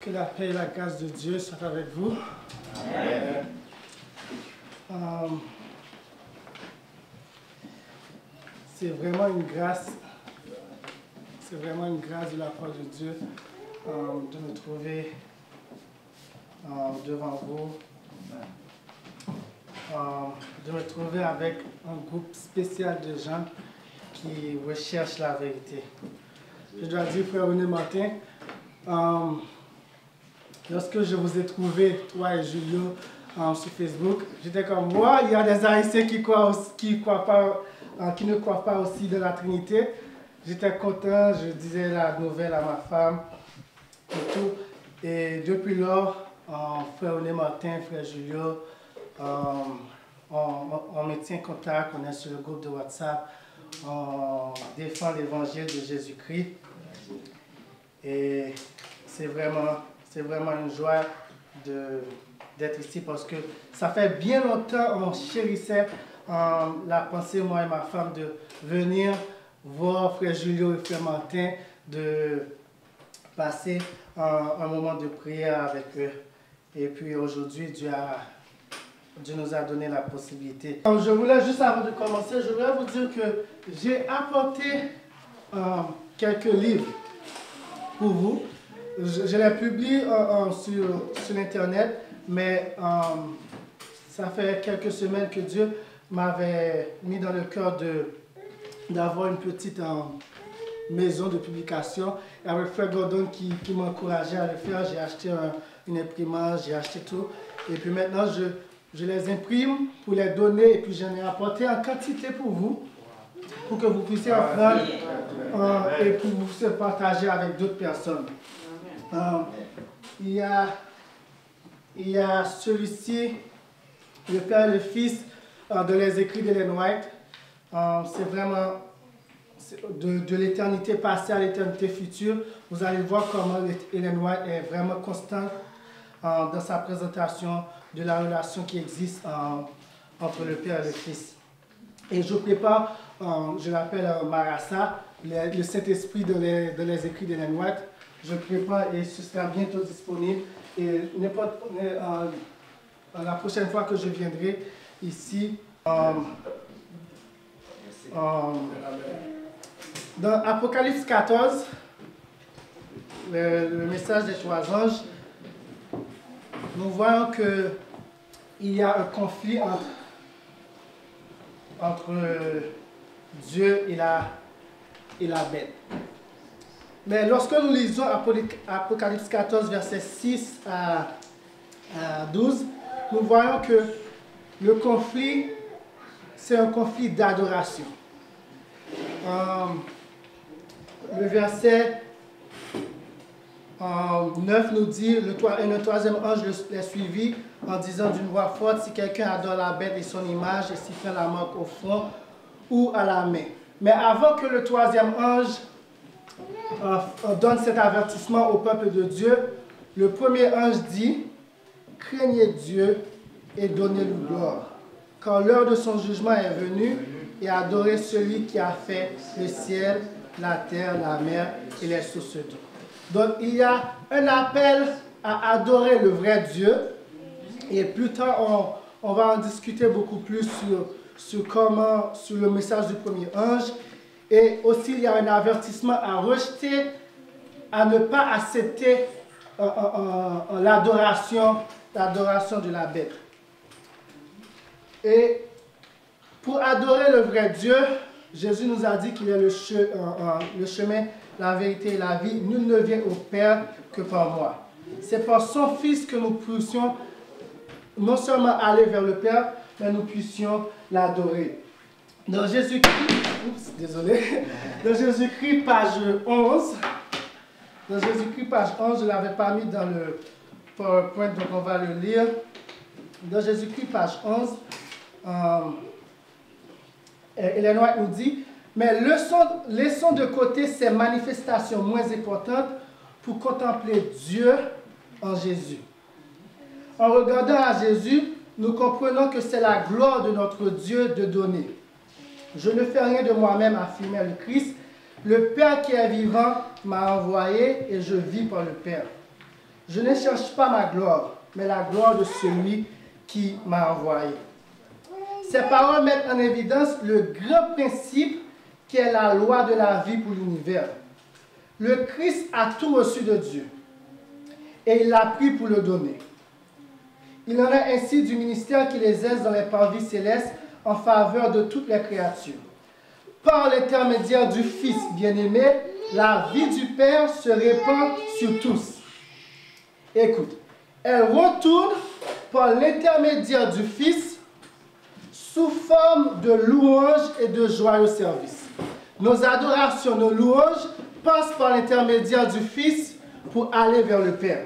Que la paix et la grâce de Dieu soient avec vous. Amen. C'est vraiment une grâce. C'est vraiment une grâce de la part de Dieu de me trouver devant vous. De me trouver avec un groupe spécial de gens qui recherchent la vérité. Je dois dire, frère René Martin, lorsque je vous ai trouvé, toi et Julio, sur Facebook, j'étais comme moi, il y a des Haïtiens qui ne croient pas aussi de la Trinité. J'étais content, je disais la nouvelle à ma femme et tout. Et depuis lors, frère René Martin, frère Julio, on me tient contact, on est sur le groupe de WhatsApp, on défend l'évangile de Jésus-Christ. Et c'est vraiment une joie d'être ici parce que ça fait bien longtemps on chérissait la pensée, moi et ma femme, de venir voir frère Julio et frère Martin, de passer un moment de prière avec eux. Et puis aujourd'hui, Dieu nous a donné la possibilité. Je voulais juste, avant de commencer, je voulais vous dire que j'ai apporté quelques livres pour vous. Je les publie sur Internet, mais ça fait quelques semaines que Dieu m'avait mis dans le cœur d'avoir une petite maison de publication. Et avec Frère Gordon qui m'encourageait à le faire, j'ai acheté une imprimante, j'ai acheté tout. Et puis maintenant, je les imprime pour les donner et puis j'en ai apporté en quantité pour vous, pour que vous puissiez en prendre et pour vous puissiez partager avec d'autres personnes. Il y a celui-ci, le Père et le Fils, de les écrits d'Ellen White. C'est vraiment de l'éternité passée à l'éternité future. Vous allez voir comment Ellen White est vraiment constante dans sa présentation de la relation qui existe entre le Père et le Fils. Et je prépare, je l'appelle Marassa, le Saint-Esprit de les écrits d'Ellen White. Je prépare et ce sera bientôt disponible. Et la prochaine fois que je viendrai ici, dans Apocalypse 14, le message des trois anges, nous voyons qu'il y a un conflit entre Dieu et la bête. Mais lorsque nous lisons Apocalypse 14, versets 6 à 12, nous voyons que le conflit, c'est un conflit d'adoration. Le verset 9 nous dit, le troisième ange les suivit en disant d'une voix forte, si quelqu'un adore la bête et son image et s'y fait la marque au front ou à la main. Mais avant que le troisième ange donne cet avertissement au peuple de Dieu, le premier ange dit, craignez Dieu et donnez-lui gloire, car l'heure de son jugement est venue, et adorez celui qui a fait le ciel, la terre, la mer et les sources d'eau. Donc il y a un appel à adorer le vrai Dieu, et plus tard on va en discuter beaucoup plus sur le message du premier ange. Et aussi, il y a un avertissement à rejeter, à ne pas accepter l'adoration de la bête. Et pour adorer le vrai Dieu, Jésus nous a dit qu'il est le chemin, la vérité et la vie. Nul ne vient au Père que par moi. C'est par son Fils que nous puissions non seulement aller vers le Père, mais nous puissions l'adorer. Dans Jésus-Christ, dans Jésus-Christ, page 11, je ne l'avais pas mis dans le PowerPoint, donc on va le lire. Dans Jésus-Christ, page 11, Ellen White nous dit, mais laissons de côté ces manifestations moins importantes pour contempler Dieu en Jésus. En regardant à Jésus, nous comprenons que c'est la gloire de notre Dieu de donner. Je ne fais rien de moi-même, affirmait le Christ. Le Père qui est vivant m'a envoyé et je vis par le Père. Je ne cherche pas ma gloire, mais la gloire de celui qui m'a envoyé. » Ces paroles mettent en évidence le grand principe qui est la loi de la vie pour l'univers. Le Christ a tout reçu de Dieu et il l'a pris pour le donner. Il en est ainsi du ministère qu'il exerce dans les parvis célestes en faveur de toutes les créatures. Par l'intermédiaire du Fils bien-aimé, la vie du Père se répand sur tous. Écoute, elle retourne par l'intermédiaire du Fils sous forme de louanges et de joyeux services. Nos adorations, nos louanges passent par l'intermédiaire du Fils pour aller vers le Père.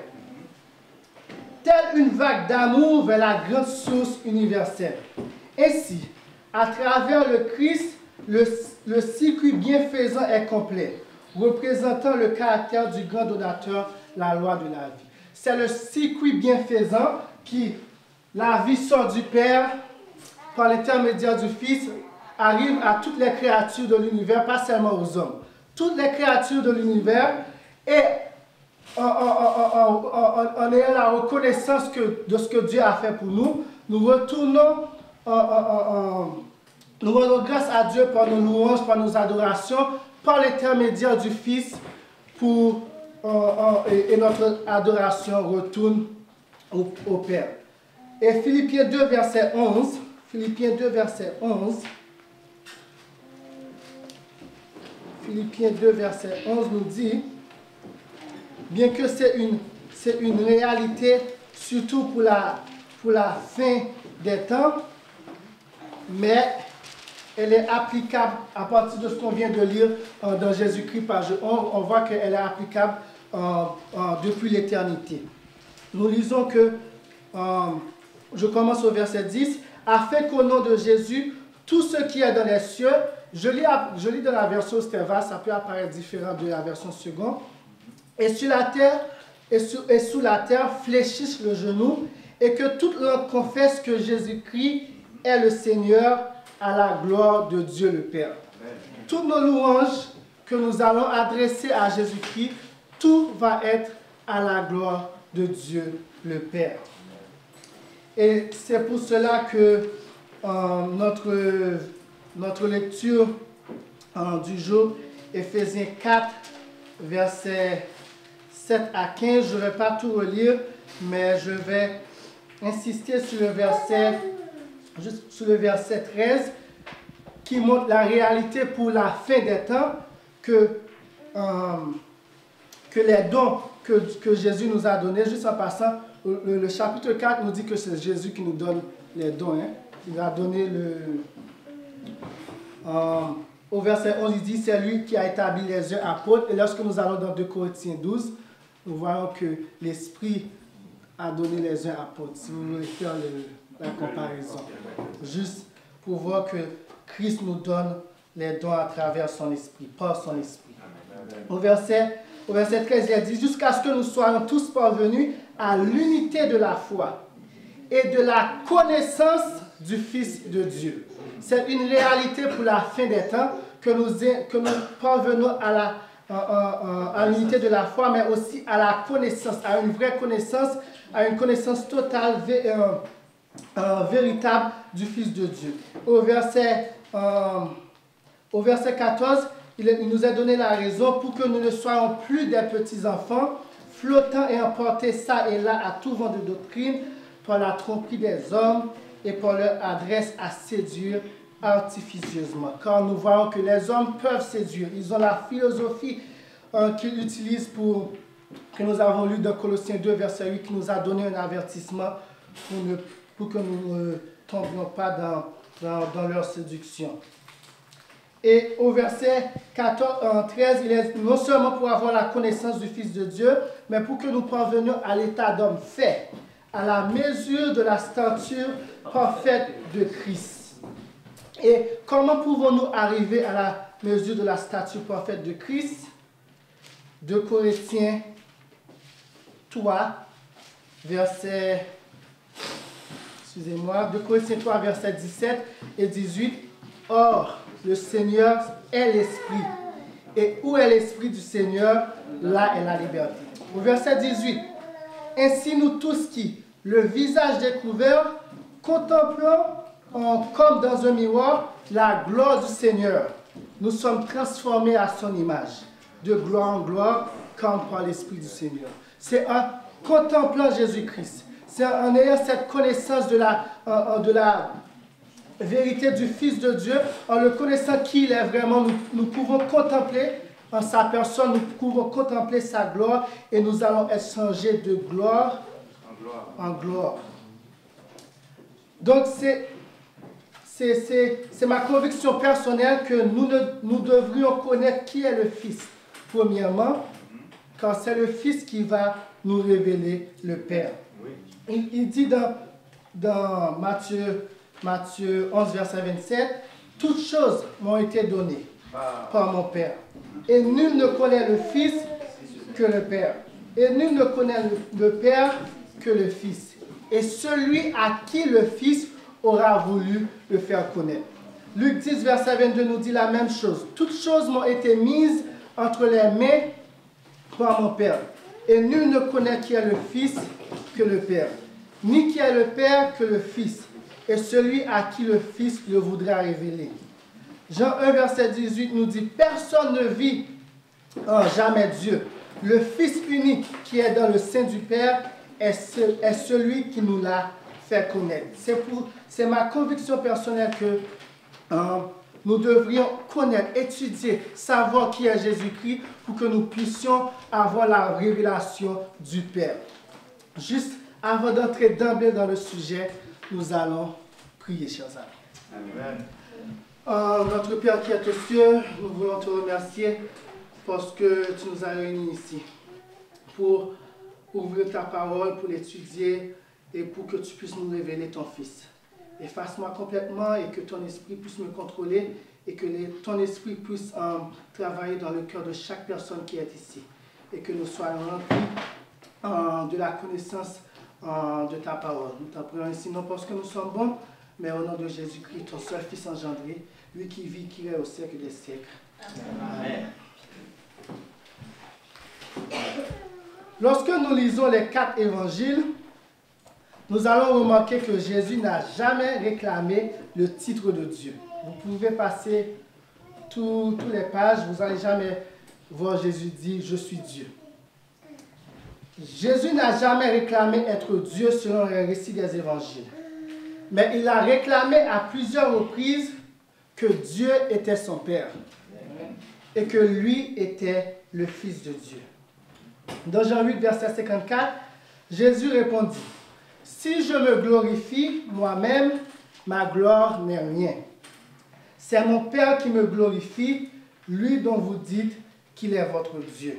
Telle une vague d'amour vers la grande source universelle. Ainsi, à travers le Christ, le circuit bienfaisant est complet, représentant le caractère du grand donateur, la loi de la vie. C'est le circuit bienfaisant qui, la vie sort du Père, par l'intermédiaire du Fils, arrive à toutes les créatures de l'univers, pas seulement aux hommes. Toutes les créatures de l'univers, et en ayant la reconnaissance de ce que Dieu a fait pour nous, nous retournons, nous rendons grâce à Dieu par nos louanges, par nos adorations, par l'intermédiaire du Fils, et notre adoration retourne au Père. Et Philippiens 2, verset 11, Philippiens 2, verset 11, Philippiens 2, verset 11 nous dit, bien que c'est une réalité, surtout pour la fin des temps, mais elle est applicable à partir de ce qu'on vient de lire dans Jésus-Christ, page 11, on voit qu'elle est applicable depuis l'éternité. Nous lisons que, je commence au verset 10, « Afin qu'au nom de Jésus, tout ce qui est dans les cieux », je lis dans la version Steva, ça peut apparaître différent de la version seconde, « et sur la terre, et sous la terre fléchissent le genou, et que toute langue confesse que Jésus-Christ est le Seigneur, à la gloire de Dieu le Père. » Toutes nos louanges que nous allons adresser à Jésus-Christ, tout va être à la gloire de Dieu le Père. Et c'est pour cela que notre lecture du jour, Éphésiens 4, versets 7 à 15, je ne vais pas tout relire, mais je vais insister sur le verset 13, qui montre la réalité pour la fin des temps, que les dons que Jésus nous a donnés, juste en passant, le chapitre 4 nous dit que c'est Jésus qui nous donne les dons. Hein. Il a donné au verset 11, il dit, c'est lui qui a établi les uns apôtres. Et lorsque nous allons dans 2 Corinthiens 12, nous voyons que l'Esprit a donné les uns apôtres. Si vous voulez faire la comparaison. Juste pour voir que Christ nous donne les dons à travers son Esprit, par son Esprit. Au verset 13, il dit, jusqu'à ce que nous soyons tous parvenus à l'unité de la foi et de la connaissance du Fils de Dieu. C'est une réalité pour la fin des temps que nous parvenons à l'unité de la foi, mais aussi à la connaissance, à une vraie connaissance, à une connaissance totale, véritable du Fils de Dieu. Au verset 14, il nous a donné la raison pour que nous ne soyons plus des petits-enfants, flottant et emportés ça et là à tout vent de doctrine, par la tromperie des hommes et par leur adresse à séduire artificieusement. Car nous voyons que les hommes peuvent séduire. Ils ont la philosophie qu'ils utilisent que nous avons lu dans Colossiens 2, verset 8, qui nous a donné un avertissement pour que nous ne tombions pas dans leur séduction. Et au verset 13, il est non seulement pour avoir la connaissance du Fils de Dieu, mais pour que nous parvenions à l'état d'homme fait, à la mesure de la stature parfaite de Christ. Et comment pouvons-nous arriver à la mesure de la stature parfaite de Christ? 2 Corinthiens 3, verset 17 et 18. Or, le Seigneur est l'Esprit. Et où est l'Esprit du Seigneur, là est la liberté. Au verset 18, Ainsi nous tous qui, le visage découvert, contemplons comme dans un miroir la gloire du Seigneur. Nous sommes transformés à son image, de gloire en gloire, comme par l'Esprit du Seigneur. C'est en contemplant Jésus-Christ, c'est en ayant cette connaissance de la vérité du Fils de Dieu, en le connaissant qui il est vraiment, nous pouvons contempler en sa personne, nous pouvons contempler sa gloire et nous allons être changés de gloire en gloire. Donc c'est ma conviction personnelle que nous devrions connaître qui est le Fils, premièrement, car c'est le Fils qui va nous révéler le Père. Il dit dans Matthieu 11, verset 27, « Toutes choses m'ont été données par mon Père, et nul ne connaît le Fils que le Père, et nul ne connaît le Père que le Fils, et celui à qui le Fils aura voulu le faire connaître. » Luc 10, verset 22 nous dit la même chose. « Toutes choses m'ont été mises entre les mains par mon Père, et nul ne connaît qui est le Fils que le Père, ni qui est le Père que le Fils, et celui à qui le Fils le voudra révéler. » Jean 1, verset 18 nous dit « Personne ne vit en jamais Dieu. Le Fils unique qui est dans le sein du Père est celui qui nous l'a fait connaître. » C'est ma conviction personnelle que nous devrions connaître, étudier, savoir qui est Jésus-Christ pour que nous puissions avoir la révélation du Père. Juste avant d'entrer d'emblée dans le sujet, nous allons prier, chers amis. Amen. Notre Père qui est aux cieux, nous voulons te remercier parce que tu nous as réunis ici pour ouvrir ta parole, pour l'étudier et pour que tu puisses nous révéler ton Fils. Efface-moi complètement et que ton esprit puisse me contrôler et que ton esprit puisse travailler dans le cœur de chaque personne qui est ici et que nous soyons remplis de la connaissance de ta parole. Nous t'en prions ainsi, non parce que nous sommes bons, mais au nom de Jésus-Christ, ton seul Fils engendré, lui qui vit, qui est au siècle des siècles. Amen. Lorsque nous lisons les 4 évangiles, nous allons remarquer que Jésus n'a jamais réclamé le titre de Dieu. Vous pouvez passer toutes les pages, vous n'allez jamais voir Jésus dire « Je suis Dieu ». Jésus n'a jamais réclamé être Dieu selon les récits des évangiles. Mais il a réclamé à plusieurs reprises que Dieu était son Père et que lui était le Fils de Dieu. Dans Jean 8, verset 54, Jésus répondit, « Si je me glorifie moi-même, ma gloire n'est rien. C'est mon Père qui me glorifie, lui dont vous dites qu'il est votre Dieu. »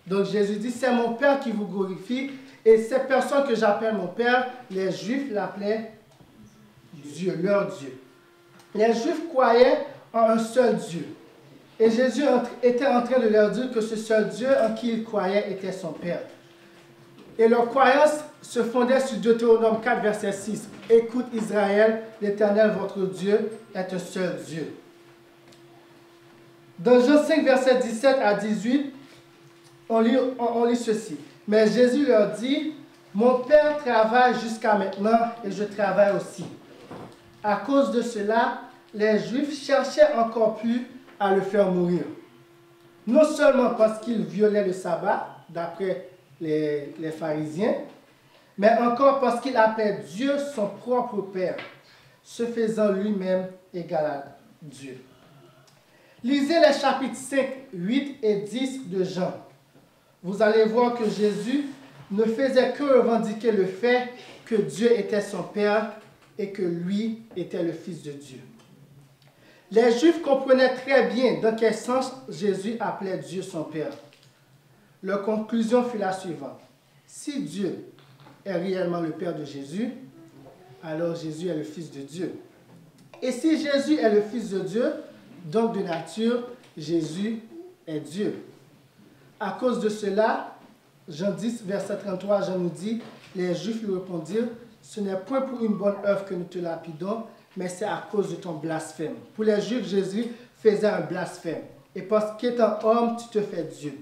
Donc Jésus dit, c'est mon Père qui vous glorifie, et ces personnes que j'appelle mon Père, les Juifs l'appelaient Dieu, leur Dieu. Les Juifs croyaient en un seul Dieu. Et Jésus était en train de leur dire que ce seul Dieu en qui ils croyaient était son Père. Et leur croyance se fondait sur Deutéronome 4, verset 6. « Écoute Israël, l'Éternel votre Dieu est un seul Dieu. » Dans Jean 5, verset 17 à 18, on lit ceci. « Mais Jésus leur dit, « Mon Père travaille jusqu'à maintenant et je travaille aussi. » À cause de cela, les Juifs cherchaient encore plus à le faire mourir. Non seulement parce qu'il violait le sabbat, d'après les pharisiens, mais encore parce qu'il appelait Dieu son propre Père, se faisant lui-même égal à Dieu. Lisez les chapitres 5, 8 et 10 de Jean. Vous allez voir que Jésus ne faisait que revendiquer le fait que Dieu était son Père et que lui était le Fils de Dieu. Les Juifs comprenaient très bien dans quel sens Jésus appelait Dieu son Père. Leur conclusion fut la suivante. Si Dieu est réellement le Père de Jésus, alors Jésus est le Fils de Dieu. Et si Jésus est le Fils de Dieu, donc de nature, Jésus est Dieu. À cause de cela, Jean 10, verset 33, Jean nous dit, les Juifs lui répondirent, « Ce n'est point pour une bonne œuvre que nous te lapidons, mais c'est à cause de ton blasphème. » Pour les Juifs, Jésus faisait un blasphème. Et parce qu'étant homme, tu te fais Dieu.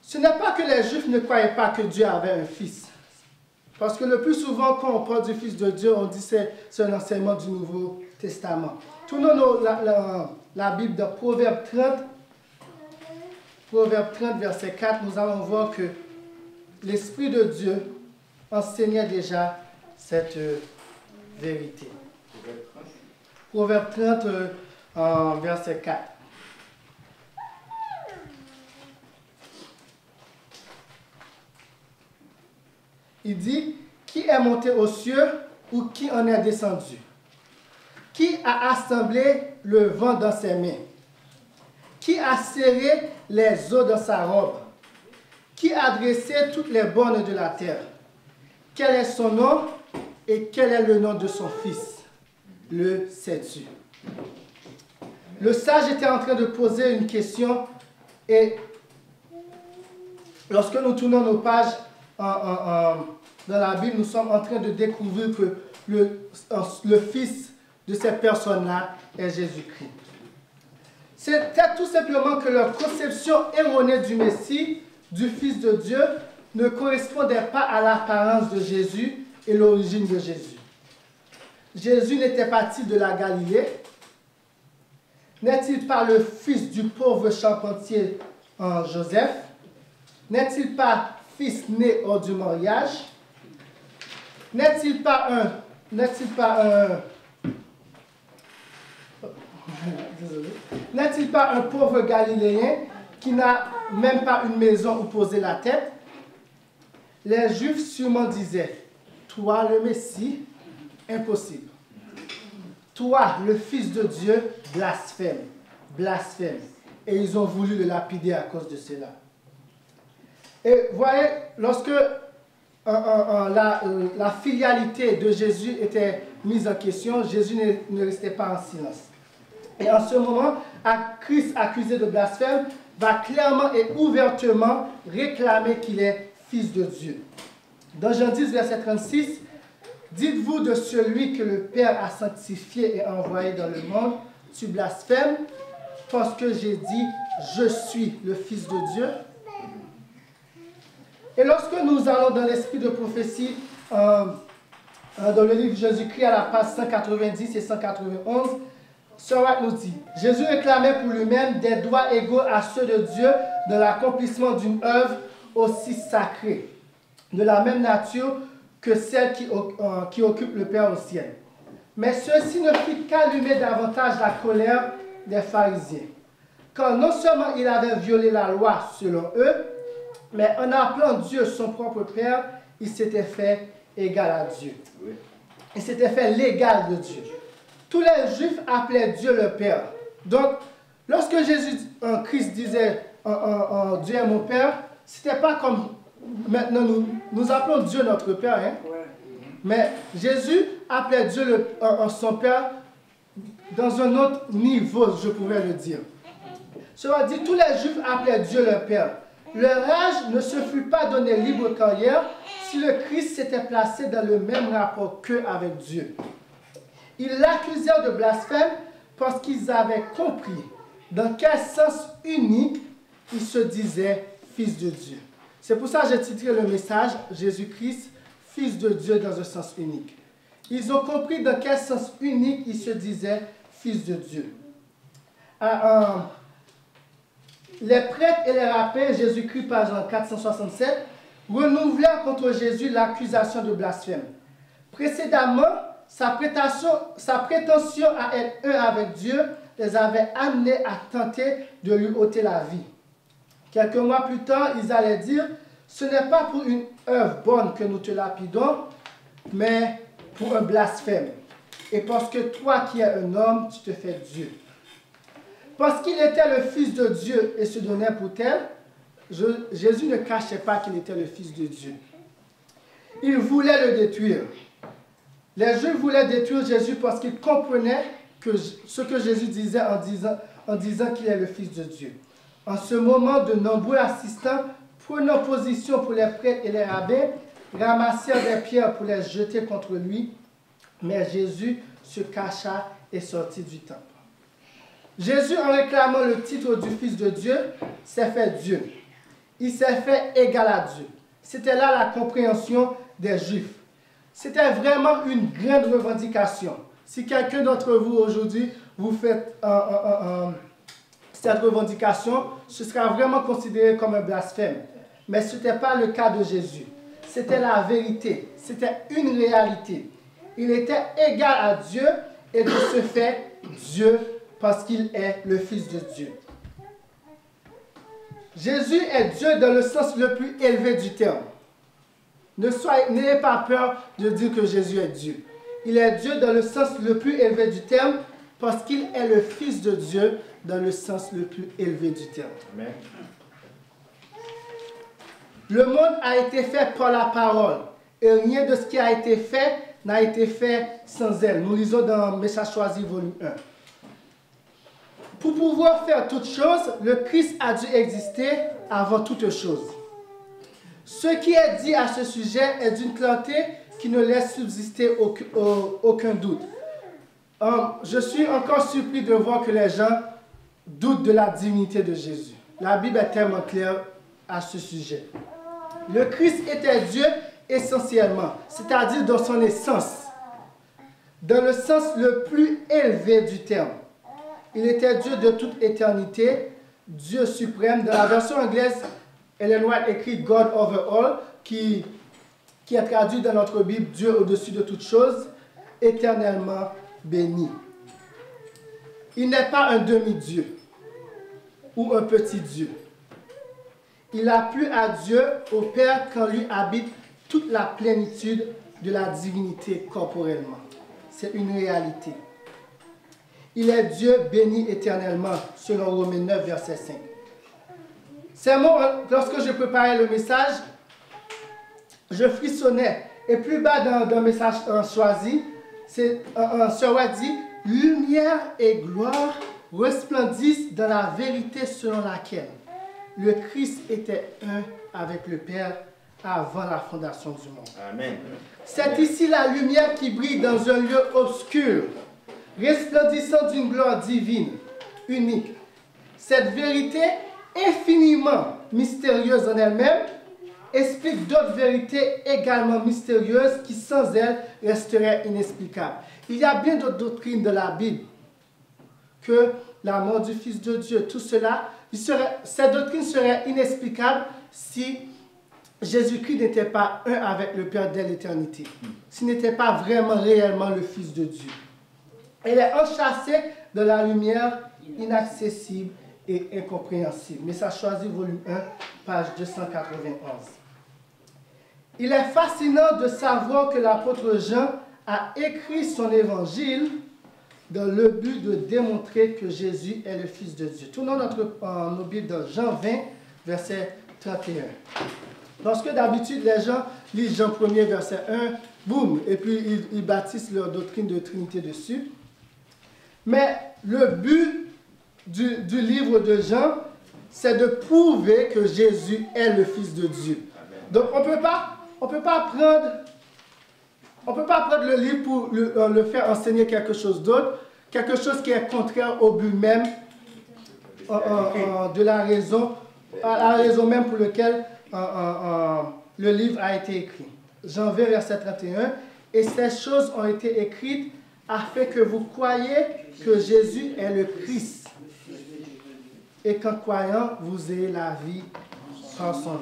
Ce n'est pas que les Juifs ne croyaient pas que Dieu avait un fils. Parce que le plus souvent, quand on parle du Fils de Dieu, on dit que c'est un enseignement du Nouveau Testament. Tournons la Bible de Proverbe 30, verset 4, nous allons voir que l'Esprit de Dieu enseignait déjà cette vérité. Proverbe 30, verset 4. Il dit, qui est monté aux cieux ou qui en est descendu? Qui a assemblé le vent dans ses mains? Qui a serré les eaux dans sa robe? Qui a dressé toutes les bornes de la terre? Quel est son nom et quel est le nom de son fils? Le sais-tu? Le sage était en train de poser une question et lorsque nous tournons nos pages dans la Bible, nous sommes en train de découvrir que le fils de cette personne-là est Jésus-Christ. C'était tout simplement que leur conception erronée du Messie, du Fils de Dieu, ne correspondait pas à l'apparence de Jésus et l'origine de Jésus. Jésus n'était pas-il de la Galilée? N'est-il pas le fils du pauvre charpentier Joseph? N'est-il pas fils né hors du mariage? N'est-il pas un pauvre Galiléen qui n'a même pas une maison où poser la tête? Les Juifs sûrement disaient, toi le Messie, impossible. Toi, le Fils de Dieu, blasphème, blasphème. Et ils ont voulu le lapider à cause de cela. Et voyez, lorsque la filialité de Jésus était mise en question, Jésus ne restait pas en silence. Et en ce moment, Christ, accusé de blasphème, va clairement et ouvertement réclamer qu'il est Fils de Dieu. Dans Jean 10, verset 36, dites-vous de celui que le Père a sanctifié et envoyé dans le monde, tu blasphèmes, parce que j'ai dit, je suis le Fils de Dieu. Et lorsque nous allons dans l'esprit de prophétie, dans le livre Jésus-Christ à la page 190 et 191, Sir White nous dit, Jésus réclamait pour lui-même des droits égaux à ceux de Dieu dans l'accomplissement d'une œuvre aussi sacrée, de la même nature que celle qui occupe le Père au ciel. Mais ceci ne fit qu'allumer davantage la colère des pharisiens, car non seulement il avait violé la loi selon eux, mais en appelant Dieu son propre Père, il s'était fait égal à Dieu. Il s'était fait l'égal de Dieu. Tous les Juifs appelaient Dieu le Père. Donc, lorsque Christ disait Dieu est mon Père, ce n'était pas comme maintenant nous appelons Dieu notre Père. Hein? Mais Jésus appelait Dieu son Père dans un autre niveau, je pouvais le dire. Cela dit, tous les Juifs appelaient Dieu le Père. Leur âge ne se fut pas donné libre carrière si le Christ s'était placé dans le même rapport qu'eux avec Dieu. Ils l'accusèrent de blasphème parce qu'ils avaient compris dans quel sens unique il se disait Fils de Dieu. C'est pour ça que j'ai titré le message Jésus-Christ, Fils de Dieu dans un sens unique. Ils ont compris dans quel sens unique il se disait Fils de Dieu. Les prêtres et les rabbins, Jésus-Christ, page 467, renouvelèrent contre Jésus l'accusation de blasphème. Précédemment, sa prétention à être un avec Dieu les avait amenés à tenter de lui ôter la vie. Quelques mois plus tard, ils allaient dire, ce n'est pas pour une œuvre bonne que nous te lapidons, mais pour un blasphème. Et parce que toi qui es un homme, tu te fais Dieu. Parce qu'il était le Fils de Dieu et se donnait pour tel, Jésus ne cachait pas qu'il était le Fils de Dieu. Il voulait le détruire. Les Juifs voulaient détruire Jésus parce qu'ils comprenaient ce que Jésus disait en disant qu'il est le Fils de Dieu. En ce moment, de nombreux assistants, prenant position pour les prêtres et les rabbins, ramassèrent des pierres pour les jeter contre lui, mais Jésus se cacha et sortit du temple. Jésus, en réclamant le titre du Fils de Dieu, s'est fait Dieu. il s'est fait égal à Dieu. C'était là la compréhension des Juifs. C'était vraiment une grande revendication. Si quelqu'un d'entre vous aujourd'hui, vous faites cette revendication, ce sera vraiment considéré comme un blasphème. Mais ce n'était pas le cas de Jésus. C'était la vérité. C'était une réalité. Il était égal à Dieu et de ce fait, Dieu, parce qu'il est le Fils de Dieu. Jésus est Dieu dans le sens le plus élevé du terme. N'ayez pas peur de dire que Jésus est Dieu. Il est Dieu dans le sens le plus élevé du terme parce qu'il est le Fils de Dieu dans le sens le plus élevé du terme. Amen. Le monde a été fait par la parole et rien de ce qui a été fait n'a été fait sans elle. Nous lisons dans Message choisi, volume 1. Pour pouvoir faire toutes choses, le Christ a dû exister avant toutes choses. Ce qui est dit à ce sujet est d'une clarté qui ne laisse subsister aucun doute. Je suis encore surpris de voir que les gens doutent de la divinité de Jésus. La Bible est tellement claire à ce sujet. Le Christ était Dieu essentiellement, c'est-à-dire dans son essence, dans le sens le plus élevé du terme. Il était Dieu de toute éternité, Dieu suprême. Dans la version anglaise, Ellen White écrit God over all, qui est traduit dans notre Bible Dieu au-dessus de toutes choses, éternellement béni. Il n'est pas un demi-dieu ou un petit Dieu. Il a plu à Dieu, au Père, qu'en lui habite toute la plénitude de la divinité corporellement. C'est une réalité. Il est Dieu béni éternellement, selon Romains 9, verset 5. Ces mots, lorsque je préparais le message, je frissonnais. Et plus bas dans le message choisi, Sœur White dit « Lumière et gloire resplendissent dans la vérité selon laquelle le Christ était un avec le Père avant la fondation du monde. » Amen. C'est ici la lumière qui brille dans un lieu obscur, resplendissant d'une gloire divine, unique. Cette vérité, infiniment mystérieuse en elle-même, explique d'autres vérités également mystérieuses qui, sans elles, resteraient inexplicables. Il y a bien d'autres doctrines de la Bible que la mort du Fils de Dieu, tout cela, cette doctrine serait inexplicable si Jésus-Christ n'était pas un avec le Père dès l'éternité, s'il n'était pas vraiment réellement le Fils de Dieu. Elle est enchâssée de la lumière inaccessible et incompréhensible. Message choisi, volume 1, page 291. Il est fascinant de savoir que l'apôtre Jean a écrit son évangile dans le but de démontrer que Jésus est le Fils de Dieu. Tournons nos Bibles dans Jean 20, verset 31. Lorsque d'habitude les gens lisent Jean 1er, verset 1, boum, et puis ils bâtissent leur doctrine de Trinité dessus. Mais le but du livre de Jean, c'est de prouver que Jésus est le Fils de Dieu. Donc on ne peut pas prendre le livre pour le faire enseigner quelque chose d'autre, quelque chose qui est contraire au but même de la raison, à la raison même pour laquelle le livre a été écrit. Jean 20, verset 31, et ces choses ont été écrites afin que vous croyiez que Jésus est le Christ, et qu'en croyant, vous ayez la vie en son nom.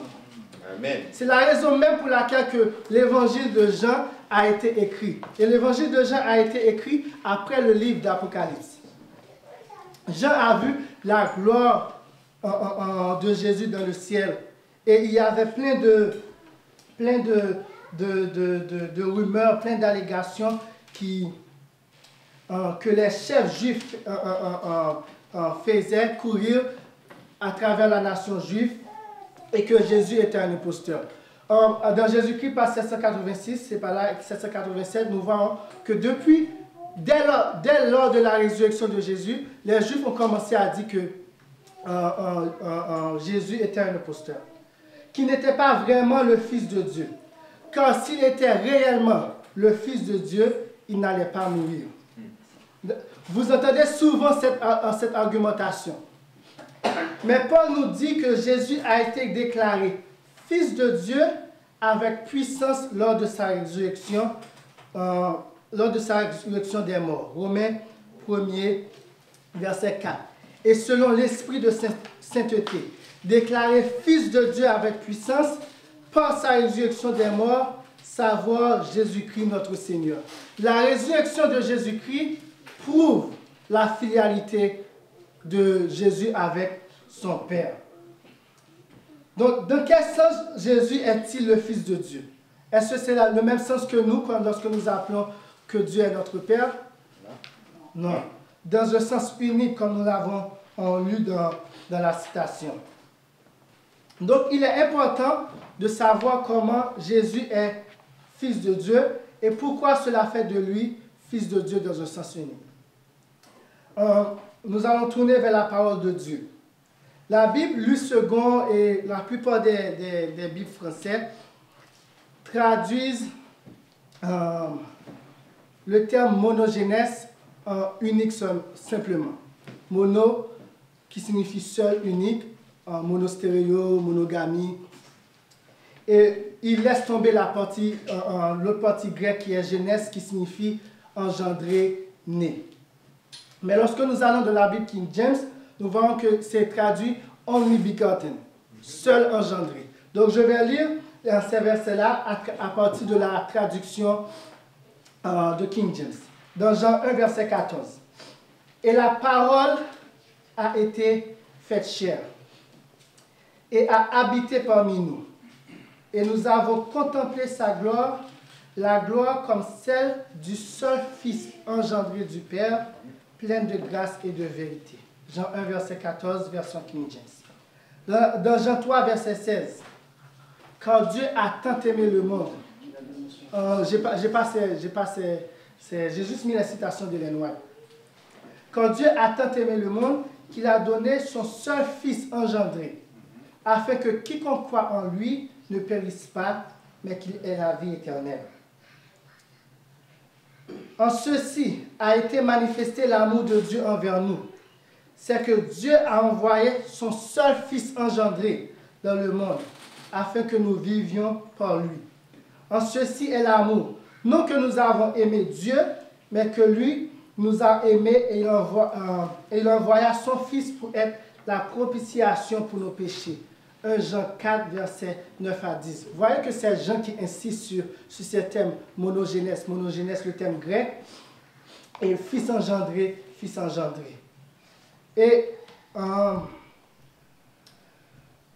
Amen. C'est la raison même pour laquelle que l'évangile de Jean a été écrit. Et l'évangile de Jean a été écrit après le livre d'Apocalypse. Jean a vu la gloire de Jésus dans le ciel. Et il y avait plein de rumeurs, plein d'allégations que les chefs juifs faisaient courir à travers la nation juive et que Jésus était un imposteur. Dans Jésus-Christ, par 786, c'est par là, 787, nous voyons que dès lors de la résurrection de Jésus, les Juifs ont commencé à dire que Jésus était un imposteur, qu'il n'était pas vraiment le Fils de Dieu. Car s'il était réellement le Fils de Dieu, il n'allait pas mourir. Vous entendez souvent cette argumentation. Mais Paul nous dit que Jésus a été déclaré Fils de Dieu avec puissance lors de sa résurrection des morts. Romains 1er, verset 4. Et selon l'esprit de sainteté, déclaré Fils de Dieu avec puissance par sa résurrection des morts, savoir Jésus-Christ notre Seigneur. La résurrection de Jésus-Christ prouve la filialité de Jésus avec son Père. Donc, dans quel sens Jésus est-il le Fils de Dieu? Est-ce que c'est le même sens que nous, lorsque nous appelons que Dieu est notre Père? Non. Dans un sens unique, comme nous l'avons lu dans la citation. Donc, il est important de savoir comment Jésus est Fils de Dieu et pourquoi cela fait de lui Fils de Dieu dans un sens unique. Nous allons tourner vers la parole de Dieu. La Bible, Louis II et la plupart des Bibles françaises traduisent le terme monogénèse en unique simplement. Mono qui signifie seul, unique, monostéréo, monogamie. Et il laisse tomber l'autre partie grecque qui est génèse qui signifie engendrer, né. Mais lorsque nous allons dans la Bible King James, nous voyons que c'est traduit only begotten, seul engendré. Donc je vais lire ces versets-là à partir de la traduction de King James. Dans Jean 1, verset 14. Et la parole a été faite chair et a habité parmi nous. Et nous avons contemplé sa gloire, la gloire comme celle du seul Fils engendré du Père, pleine de grâce et de vérité. Jean 1, verset 14, version King James. Dans Jean 3, verset 16. Quand Dieu a tant aimé le monde. J'ai juste mis la citation d'Ellen White. Quand Dieu a tant aimé le monde qu'il a donné son seul Fils engendré, afin que quiconque croit en lui ne périsse pas, mais qu'il ait la vie éternelle. En ceci a été manifesté l'amour de Dieu envers nous. C'est que Dieu a envoyé son seul Fils engendré dans le monde, afin que nous vivions par lui. En ceci est l'amour, non que nous avons aimé Dieu, mais que lui nous a aimés et il envoya son Fils pour être la propitiation pour nos péchés. 1 Jean 4, versets 9 à 10. Vous voyez que c'est Jean qui insiste sur ce thème monogénèse. Monogénèse, le thème grec, et Fils engendré, Fils engendré. Et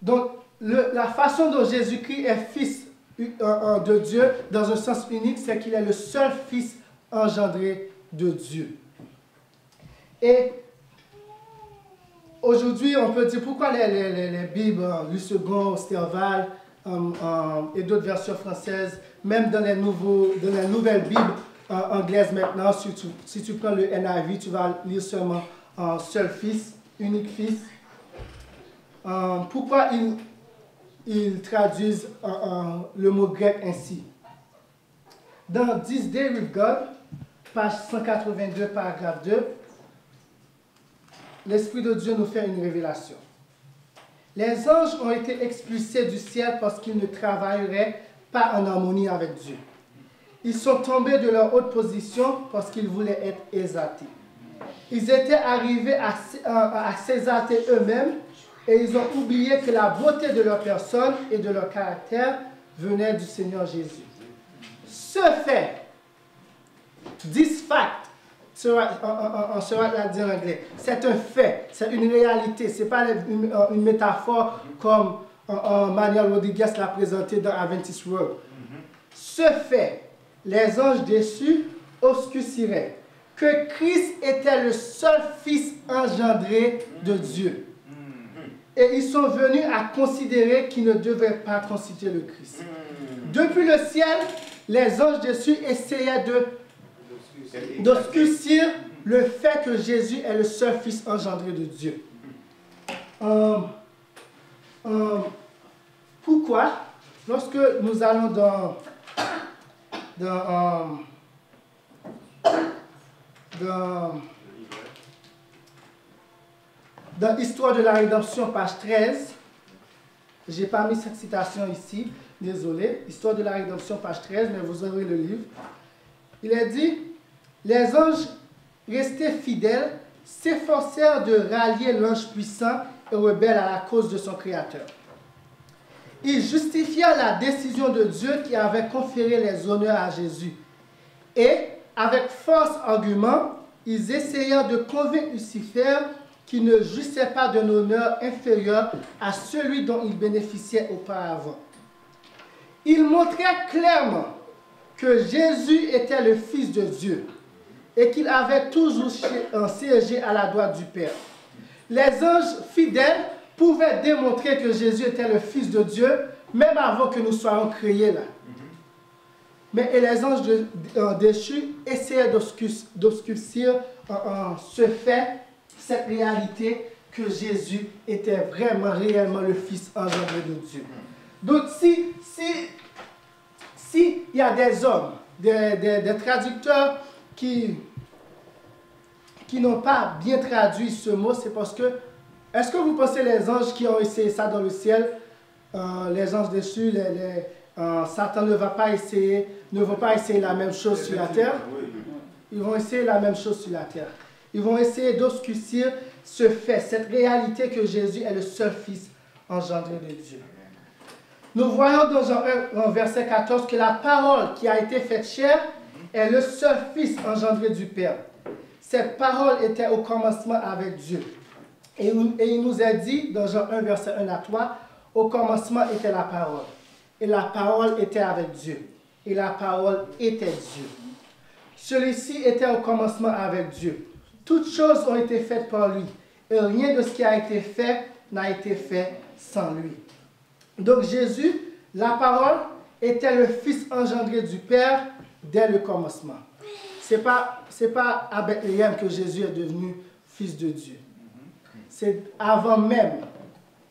donc, la façon dont Jésus-Christ est Fils de Dieu, dans un sens unique, c'est qu'il est le seul Fils engendré de Dieu. Et aujourd'hui, on peut dire pourquoi les Bibles, Louis II, Sterval et d'autres versions françaises, même dans les nouvelles Bibles anglaises maintenant, si tu prends le NIV, tu vas lire seulement seul Fils, unique Fils. Pourquoi ils traduisent le mot grec ainsi? Dans This Day with God, page 182, paragraphe 2, l'Esprit de Dieu nous fait une révélation. Les anges ont été expulsés du ciel parce qu'ils ne travailleraient pas en harmonie avec Dieu. Ils sont tombés de leur haute position parce qu'ils voulaient être exaltés. Ils étaient arrivés à s'exalter eux-mêmes et ils ont oublié que la beauté de leur personne et de leur caractère venait du Seigneur Jésus. Ce fait, this fact, on sera la dire en anglais, c'est un fait, c'est une réalité, ce n'est pas une métaphore comme Manuel Rodriguez l'a présenté dans Adventist World. Ce fait, les anges déçus obscurciraient que Christ était le seul Fils engendré de Dieu. Et ils sont venus à considérer qu'ils ne devaient pas considérer le Christ. Depuis le ciel, les anges déçus essayaient d'obscurcir le fait que Jésus est le seul Fils engendré de Dieu. Pourquoi? Lorsque nous allons dans dans l'Histoire de la rédemption, page 13, je n'ai pas mis cette citation ici, désolé, Histoire de la rédemption, page 13, mais vous aurez le livre. Il est dit, les anges restés fidèles s'efforcèrent de rallier l'ange puissant et rebelle à la cause de son Créateur. Ils justifièrent la décision de Dieu qui avait conféré les honneurs à Jésus. Et, avec force argument, ils essayèrent de convaincre Lucifer qu'il ne jouissait pas d'un honneur inférieur à celui dont il bénéficiait auparavant. Ils montraient clairement que Jésus était le Fils de Dieu et qu'il avait toujours siégé à la droite du Père. Les anges fidèles pouvaient démontrer que Jésus était le Fils de Dieu, même avant que nous soyons créés là. Mais les anges déchus essayaient d'obscurcir ce fait, cette réalité que Jésus était vraiment, réellement le Fils engendré de Dieu. Donc, si il y a des hommes, des traducteurs qui n'ont pas bien traduit ce mot, c'est parce que, est-ce que vous pensez les anges qui ont essayé ça dans le ciel, les anges déchus, Satan ne va pas essayer la même chose sur la terre? Ils vont essayer la même chose sur la terre. Ils vont essayer d'obscurcir ce fait, cette réalité que Jésus est le seul Fils engendré de Dieu. Nous voyons dans Jean 1, verset 14, que la parole qui a été faite chair est le seul Fils engendré du Père. Cette parole était au commencement avec Dieu. Et il nous a dit, dans Jean 1, verset 1 à 3, au commencement était la parole. Et la parole était avec Dieu. Et la parole était Dieu. Celui-ci était au commencement avec Dieu. Toutes choses ont été faites par lui. Et rien de ce qui a été fait n'a été fait sans lui. Donc Jésus, la parole, était le Fils engendré du Père dès le commencement. Ce n'est pas à Bethléem que Jésus est devenu Fils de Dieu. C'est avant même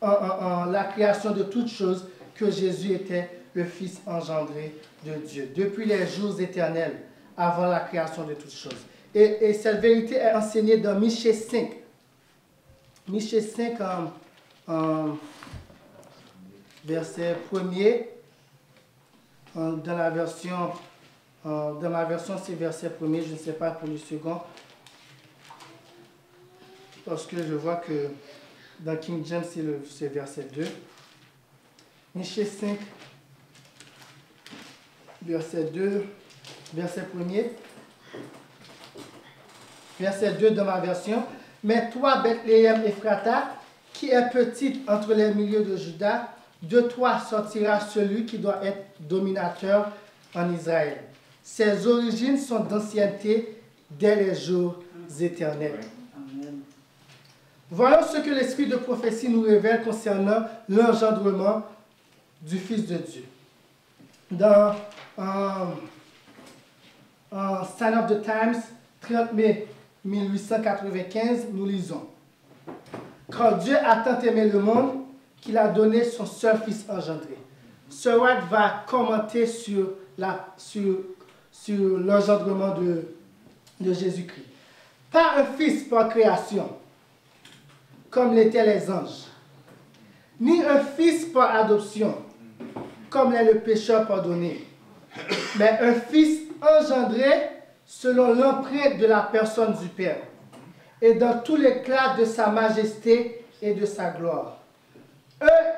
la création de toutes choses que Jésus était le Fils engendré de Dieu. Depuis les jours éternels, avant la création de toutes choses. Et cette vérité est enseignée dans Michée 5. Michée 5, verset 1er. Dans ma version, c'est verset 1er. Je ne sais pas pour le second. Parce que je vois que dans King James, c'est verset 2. Michée 5, verset 2, verset 1er. Verset 2 dans ma version. Mais toi, Bethléem Ephrata, qui est petite entre les milieux de Juda, de toi sortira celui qui doit être dominateur en Israël. Ses origines sont d'ancienneté dès les jours éternels. Amen. Voyons ce que l'esprit de prophétie nous révèle concernant l'engendrement du Fils de Dieu. Dans Sign of the Times, 30 mai 1895, nous lisons: Quand Dieu a tant aimé le monde qu'il a donné son seul Fils engendré. Sir White va commenter sur l'engendrement de Jésus-Christ. Pas un fils par création, comme l'étaient les anges, ni un fils par adoption, comme l'est le pécheur pardonné, mais un fils engendré selon l'empreinte de la personne du Père, et dans tout l'éclat de sa majesté et de sa gloire.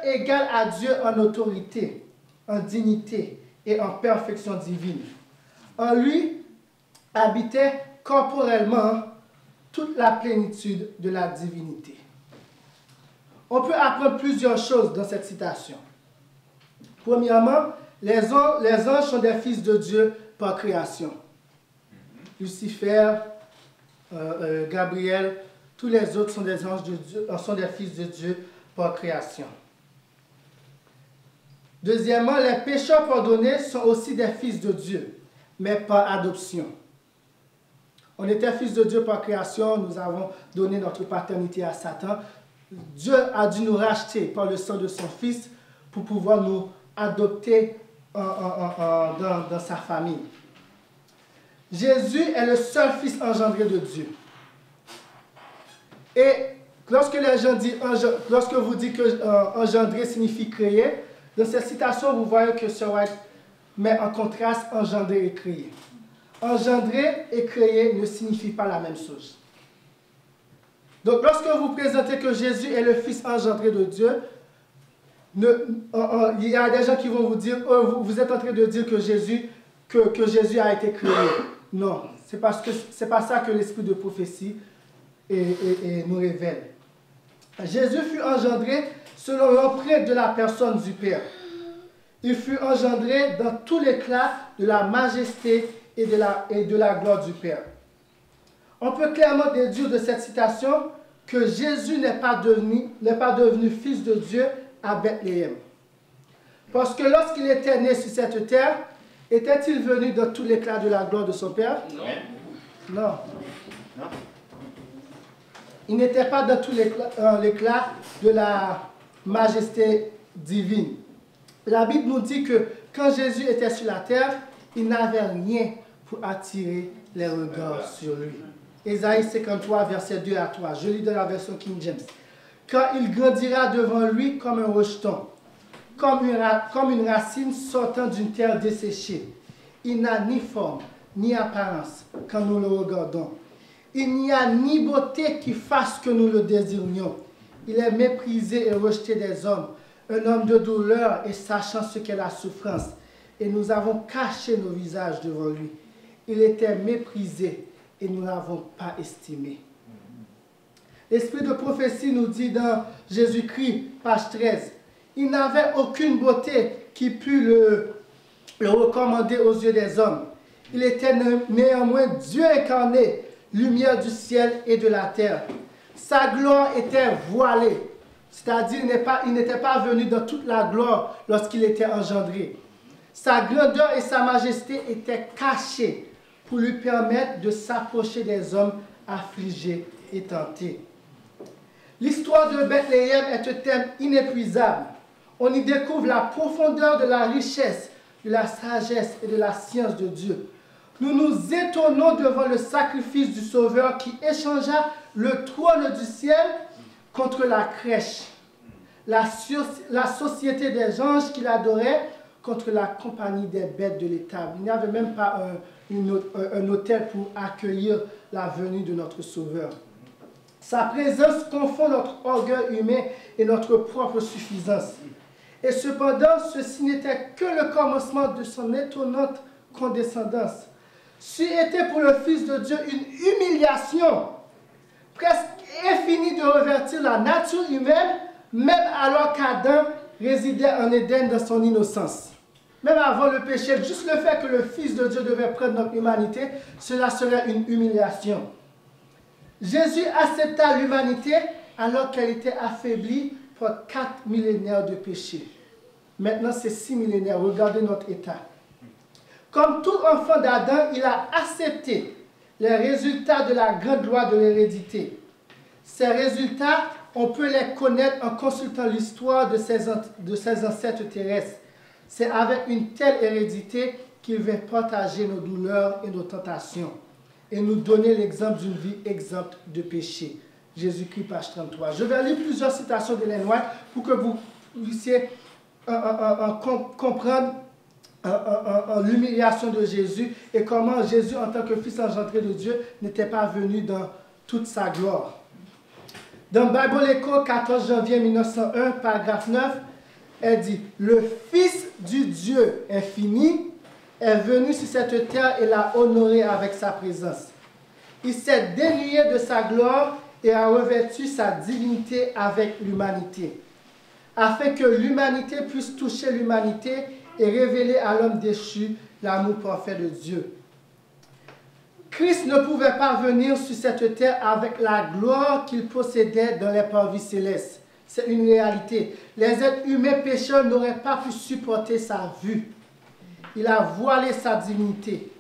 Égal à Dieu en autorité, en dignité et en perfection divine. En lui habitait corporellement toute la plénitude de la divinité. On peut apprendre plusieurs choses dans cette citation. Premièrement, les anges sont des fils de Dieu par création. Lucifer, Gabriel, tous les autres sont des anges de Dieu, sont des fils de Dieu par création. Deuxièmement, les pécheurs pardonnés sont aussi des fils de Dieu, mais par adoption. On était fils de Dieu par création, nous avons donné notre paternité à Satan. Dieu a dû nous racheter par le sang de son Fils pour pouvoir nous adopter dans sa famille. Jésus est le seul Fils engendré de Dieu. Et lorsque vous dites que engendrer signifie créer, dans cette citation, vous voyez que Sir White met en contraste engendrer et créer. Engendrer et créer ne signifient pas la même chose. Donc, lorsque vous présentez que Jésus est le Fils engendré de Dieu, il y a des gens qui vont vous dire, vous êtes en train de dire que Jésus a été créé. Non, c'est pas ça que l'esprit de prophétie nous révèle. Jésus fut engendré selon l'empreinte de la personne du Père. Il fut engendré dans tout l'éclat de la majesté et de la gloire du Père. On peut clairement déduire de cette citation que Jésus n'est pas devenu fils de Dieu à Bethléem. Parce que lorsqu'il était né sur cette terre, était-il venu dans tout l'éclat de la gloire de son Père? Non. Non. Il n'était pas dans tout l'éclat de la majesté divine. La Bible nous dit que quand Jésus était sur la terre, il n'avait rien pour attirer les regards sur lui. Ésaïe 53, verset 2 à 3. Je lis dans la version King James. Car il grandira devant lui comme un rejeton, comme une racine sortant d'une terre desséchée. Il n'a ni forme, ni apparence quand nous le regardons. Il n'y a ni beauté qui fasse que nous le désirions. Il est méprisé et rejeté des hommes, un homme de douleur et sachant ce qu'est la souffrance. Et nous avons caché nos visages devant lui. Il était méprisé et nous ne l'avons pas estimé. L'esprit de prophétie nous dit dans Jésus-Christ, page 13, il n'avait aucune beauté qui pût le recommander aux yeux des hommes. Il était néanmoins Dieu incarné, lumière du ciel et de la terre. Sa gloire était voilée, c'est-à-dire il n'était pas venu dans toute la gloire lorsqu'il était engendré. Sa grandeur et sa majesté étaient cachées pour lui permettre de s'approcher des hommes affligés et tentés. L'histoire de Bethléem est un thème inépuisable. On y découvre la profondeur de la richesse, de la sagesse et de la science de Dieu. Nous nous étonnons devant le sacrifice du Sauveur qui échangea le trône du ciel contre la crèche, la société des anges qu'il adorait contre la compagnie des bêtes de l'étable. Il n'y avait même pas un autel pour accueillir la venue de notre Sauveur. Sa présence confond notre orgueil humain et notre propre suffisance. Et cependant, ceci n'était que le commencement de son étonnante condescendance. C'eût été pour le Fils de Dieu une humiliation presque infinie de revêtir la nature humaine, même alors qu'Adam résidait en Éden dans son innocence. Même avant le péché, juste le fait que le Fils de Dieu devait prendre notre humanité, cela serait une humiliation. Jésus accepta l'humanité alors qu'elle était affaiblie par 4 millénaires de péché. Maintenant, c'est 6 millénaires. Regardez notre état. Comme tout enfant d'Adam, il a accepté les résultats de la grande loi de l'hérédité. Ces résultats, on peut les connaître en consultant l'histoire de ses ancêtres terrestres. C'est avec une telle hérédité qu'il va partager nos douleurs et nos tentations et nous donner l'exemple d'une vie exempte de péché. Jésus-Christ, page 33. Je vais lire plusieurs citations d'Ellen White pour que vous puissiez comprendre l'humiliation de Jésus et comment Jésus, en tant que Fils engendré de Dieu, n'était pas venu dans toute sa gloire. Dans Bible Echo, 14 janvier 1901, paragraphe 9, elle dit « Le Fils du Dieu infini est venu sur cette terre et l'a honoré avec sa présence. Il s'est dénué de sa gloire et a revêtu sa divinité avec l'humanité, afin que l'humanité puisse toucher l'humanité et révéler à l'homme déchu l'amour parfait de Dieu. Christ ne pouvait pas venir sur cette terre avec la gloire qu'il possédait dans les parvis célestes. C'est une réalité. Les êtres humains pécheurs n'auraient pas pu supporter sa vue. Il a voilé sa dignité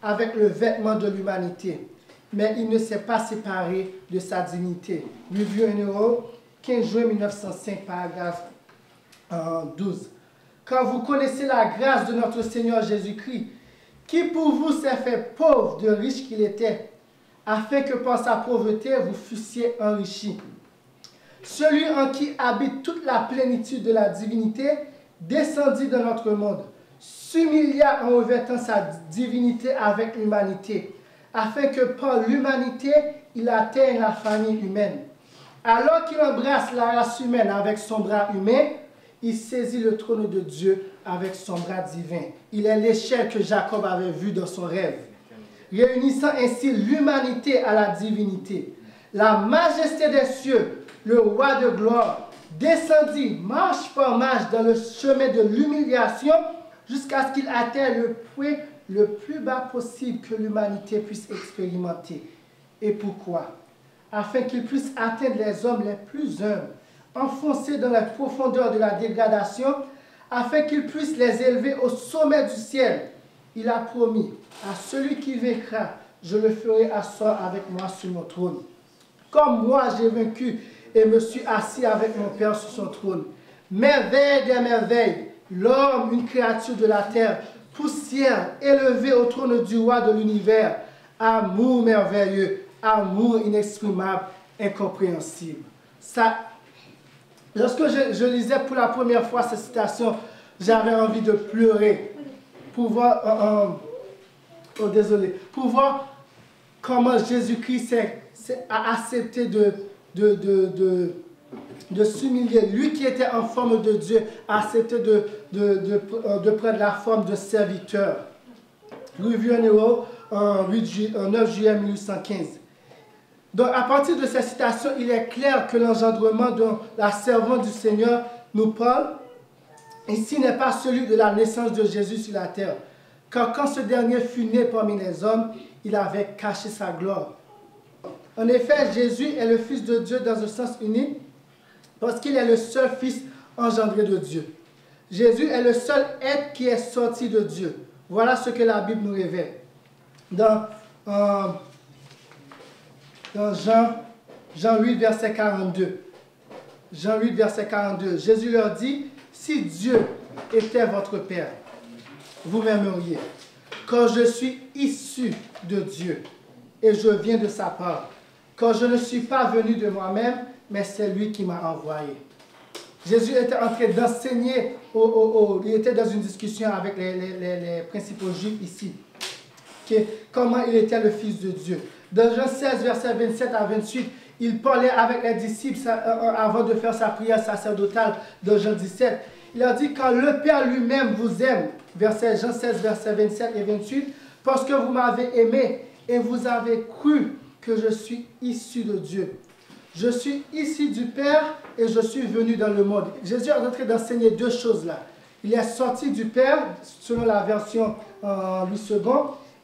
avec le vêtement de l'humanité, mais il ne s'est pas séparé de sa dignité. Review and Euro, 15 juin 1905, paragraphe 12. Quand vous connaissez la grâce de notre Seigneur Jésus-Christ, qui pour vous s'est fait pauvre de riche qu'il était, afin que par sa pauvreté vous fussiez enrichis. celui en qui habite toute la plénitude de la divinité, descendit dans notre monde, s'humilia en revêtant sa divinité avec l'humanité, afin que par l'humanité, il atteigne la famille humaine. Alors qu'il embrasse la race humaine avec son bras humain, il saisit le trône de Dieu avec son bras divin. Il est l'échelle que Jacob avait vue dans son rêve, réunissant ainsi l'humanité à la divinité. La majesté des cieux, le roi de gloire, descendit marche par marche dans le chemin de l'humiliation jusqu'à ce qu'il atteigne le point le plus bas possible que l'humanité puisse expérimenter. Et pourquoi? Afin qu'il puisse atteindre les hommes les plus humbles, enfoncés dans la profondeur de la dégradation, afin qu'il puisse les élever au sommet du ciel. Il a promis à celui qui vaincra, je le ferai asseoir avec moi sur mon trône. Comme moi j'ai vaincu et me suis assis avec mon Père sur son trône. Merveille des merveilles, l'homme, une créature de la terre, poussière, élevée au trône du roi de l'univers. Amour merveilleux, amour inexprimable, incompréhensible. Ça, lorsque je lisais pour la première fois cette citation, j'avais envie de pleurer pour voir, pour voir comment Jésus-Christ a accepté de s'humilier. Lui qui était en forme de Dieu a accepté de prendre la forme de serviteur. Louis Vuitton, 9 juillet 1815. Donc, à partir de cette citation, il est clair que l'engendrement dont la servante du Seigneur nous parle, ici n'est pas celui de la naissance de Jésus sur la terre. Car quand ce dernier fut né parmi les hommes, il avait caché sa gloire. En effet, Jésus est le Fils de Dieu dans un sens unique, parce qu'il est le seul Fils engendré de Dieu. Jésus est le seul être qui est sorti de Dieu. Voilà ce que la Bible nous révèle. Dans Jean 8, verset 42. Jean 8, verset 42. Jésus leur dit, « Si Dieu était votre Père, vous m'aimeriez, car je suis issu de Dieu et je viens de sa part. Car je ne suis pas venu de moi-même, mais c'est lui qui m'a envoyé. » Jésus était en train d'enseigner, il était dans une discussion avec les principaux juifs ici, comment il était le Fils de Dieu. Dans Jean 16, versets 27 à 28, il parlait avec les disciples avant de faire sa prière sacerdotale dans Jean 17. Il a dit, quand le Père lui-même vous aime, Jean 16, versets 27 et 28, parce que vous m'avez aimé et vous avez cru que je suis issu de Dieu. Je suis issu du Père et je suis venu dans le monde. Jésus est en train d'enseigner deux choses là. Il est sorti du Père, selon la version Louis II,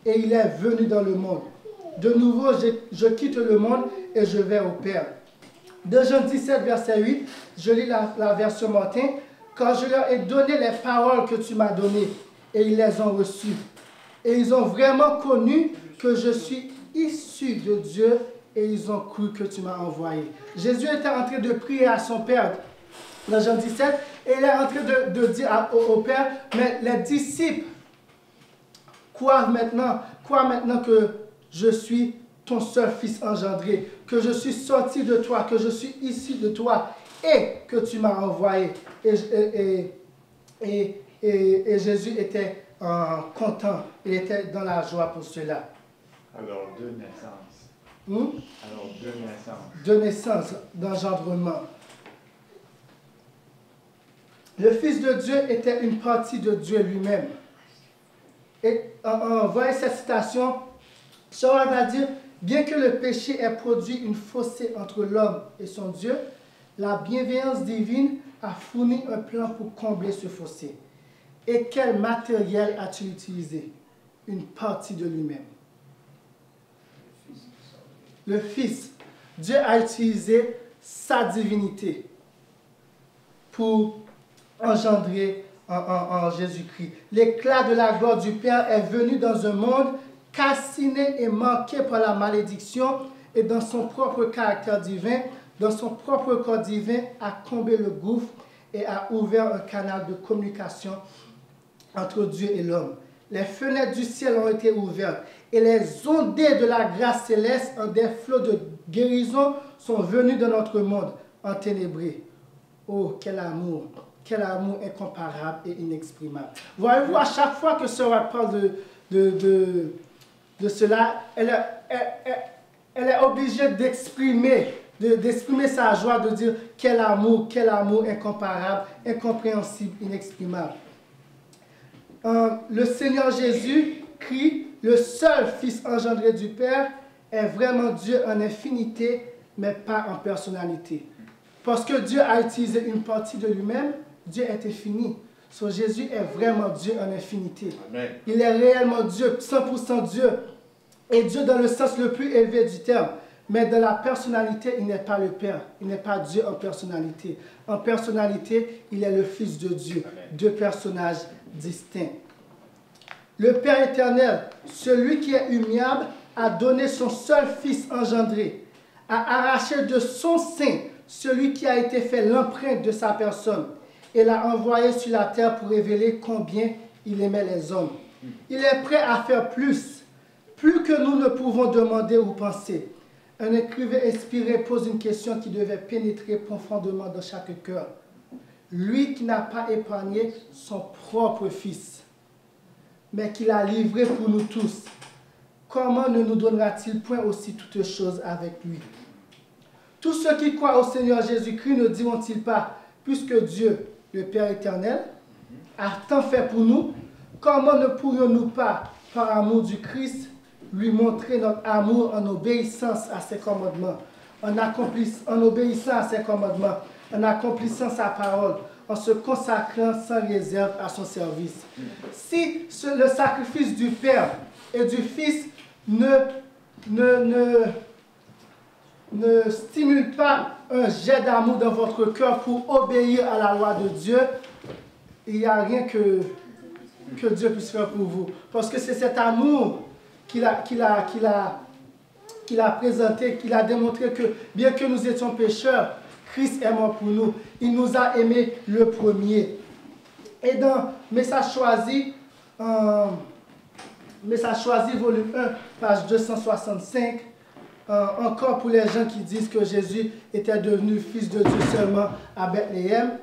et il est venu dans le monde. De nouveau, je quitte le monde et je vais au Père. De Jean 17, verset 8, je lis la version Martin. Quand je leur ai donné les paroles que tu m'as données, et ils les ont reçues. Et ils ont vraiment connu que je suis issu de Dieu, et ils ont cru que tu m'as envoyé. Jésus était en train de prier à son Père dans Jean 17, et il est en train de dire au Père, mais les disciples croient maintenant que je suis ton seul Fils engendré, que je suis sorti de toi, que je suis issu de toi, et que tu m'as envoyé. Et Jésus était content, il était dans la joie pour cela. Alors, deux naissances. Alors, deux naissances. Deux naissances d'engendrement. Le Fils de Dieu était une partie de Dieu lui-même. Et on voit cette citation, Shaw va dire, bien que le péché ait produit une fossé entre l'homme et son Dieu, la bienveillance divine a fourni un plan pour combler ce fossé. Et quel matériel a-t-il utilisé? Une partie de lui-même. Le Fils. Dieu a utilisé sa divinité pour engendrer en Jésus-Christ. L'éclat de la gloire du Père est venu dans un monde calciné et manqué par la malédiction, et dans son propre caractère divin, dans son propre corps divin, a comblé le gouffre et a ouvert un canal de communication entre Dieu et l'homme. Les fenêtres du ciel ont été ouvertes et les ondées de la grâce céleste en des flots de guérison sont venus dans notre monde enténébré. Oh, quel amour incomparable et inexprimable. Voyez-vous, à chaque fois que Sœur White parle de cela, elle est obligée d'exprimer sa joie, de dire quel amour incomparable, incompréhensible, inexprimable. Le Seigneur Jésus, Christ, le seul Fils engendré du Père, est vraiment Dieu en infinité, mais pas en personnalité. Parce que Dieu a utilisé une partie de lui-même, Dieu est infini. So, Jésus est vraiment Dieu en infinité. Amen. Il est réellement Dieu, 100% Dieu. Et Dieu dans le sens le plus élevé du terme. Mais dans la personnalité, il n'est pas le Père. Il n'est pas Dieu en personnalité. En personnalité, il est le Fils de Dieu. Amen. Deux personnages distincts. Le Père éternel, celui qui est humiliable, a donné son seul Fils engendré, a arraché de son sein celui qui a été fait l'empreinte de sa personne et l'a envoyé sur la terre pour révéler combien il aimait les hommes. Il est prêt à faire plus que nous ne pouvons demander ou penser. Un écrivain inspiré pose une question qui devait pénétrer profondément dans chaque cœur. Lui qui n'a pas épargné son propre Fils, mais qui l'a livré pour nous tous, comment ne nous donnera-t-il point aussi toutes choses avec lui? Tous ceux qui croient au Seigneur Jésus-Christ ne diront-ils pas, puisque Dieu, le Père éternel, a tant fait pour nous, comment ne pourrions-nous pas, par amour du Christ, lui montrer notre amour en obéissance à ses commandements, en obéissant à ses commandements, en accomplissant sa parole, en se consacrant sans réserve à son service. Si le sacrifice du Père et du Fils ne stimule pas un jet d'amour dans votre cœur pour obéir à la loi de Dieu, il n'y a rien que Dieu puisse faire pour vous. Parce que c'est cet amour qu'il a présenté, qu'il a démontré que bien que nous étions pécheurs, Christ est mort pour nous. Il nous a aimés le premier. Et dans Message choisi, volume 1, page 265, encore pour les gens qui disent que Jésus était devenu fils de Dieu seulement à Bethléem,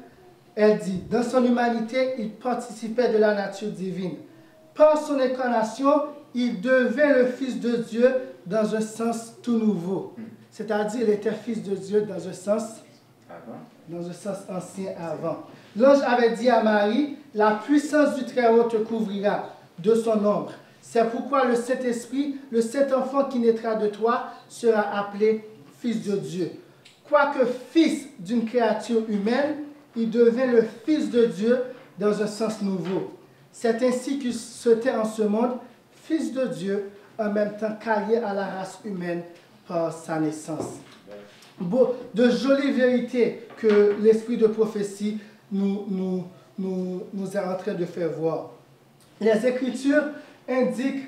elle dit, dans son humanité, il participait de la nature divine. Par son incarnation, il devint le fils de Dieu dans un sens tout nouveau. C'est-à-dire, il était fils de Dieu dans un sens ancien avant. L'ange avait dit à Marie, la puissance du Très-Haut te couvrira de son ombre. C'est pourquoi le Saint-Esprit, le Saint-Enfant qui naîtra de toi, sera appelé Fils de Dieu. Quoique fils d'une créature humaine, il devint le Fils de Dieu dans un sens nouveau. C'est ainsi qu'il se tient en ce monde, Fils de Dieu, en même temps qu'allié à la race humaine par sa naissance. Bon, de jolies vérités que l'esprit de prophétie nous est en train de faire voir. Les Écritures indiquent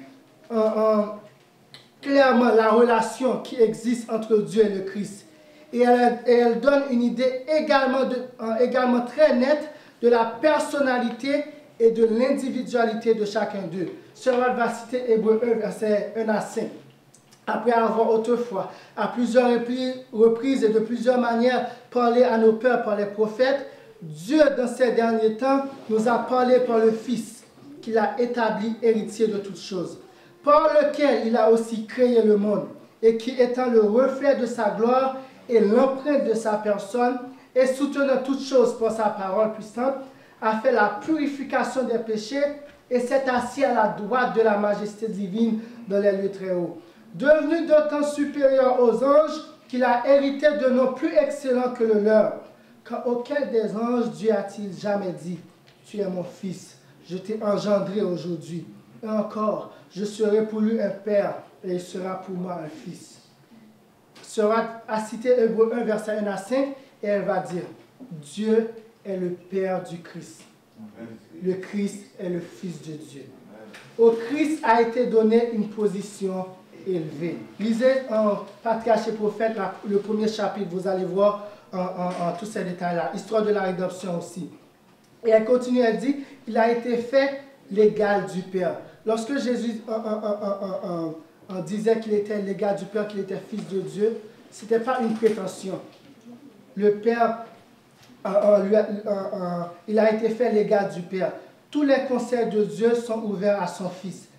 clairement la relation qui existe entre Dieu et le Christ. Et elle donne une idée également très nette de la personnalité et de l'individualité de chacun d'eux. Sœur White va citer Hébreux 1, verset 1 à 5. Après avoir autrefois, à plusieurs reprises et de plusieurs manières, parlé à nos pères par les prophètes, Dieu, dans ces derniers temps, nous a parlé par le Fils, qu'il a établi héritier de toutes choses, par lequel il a aussi créé le monde, et qui étant le reflet de sa gloire et l'empreinte de sa personne, et soutenant toutes choses par sa parole puissante, a fait la purification des péchés et s'est assis à la droite de la majesté divine dans les lieux très hauts. Devenu d'autant supérieur aux anges qu'il a hérité de noms plus excellents que le leur. Quand auquel des anges Dieu a-t-il jamais dit, tu es mon fils, je t'ai engendré aujourd'hui. Et encore, je serai pour lui un père et il sera pour moi un fils. Sera à citer Hébreux 1, verset 1 à 5, et elle va dire, Dieu est le Père du Christ. Le Christ est le Fils de Dieu. Au Christ a été donné une position élevée. Lisez en Patriarche et Prophète, le premier chapitre, vous allez voir en tous ces détails-là. Histoire de la rédemption aussi. Et elle continue, elle dit, il a été fait l'égal du Père. Lorsque Jésus disait qu'il était l'égal du Père, qu'il était Fils de Dieu, ce n'était pas une prétention. le Père, il a été fait l'égal du Père. Tous les conseils de Dieu sont ouverts à son Fils.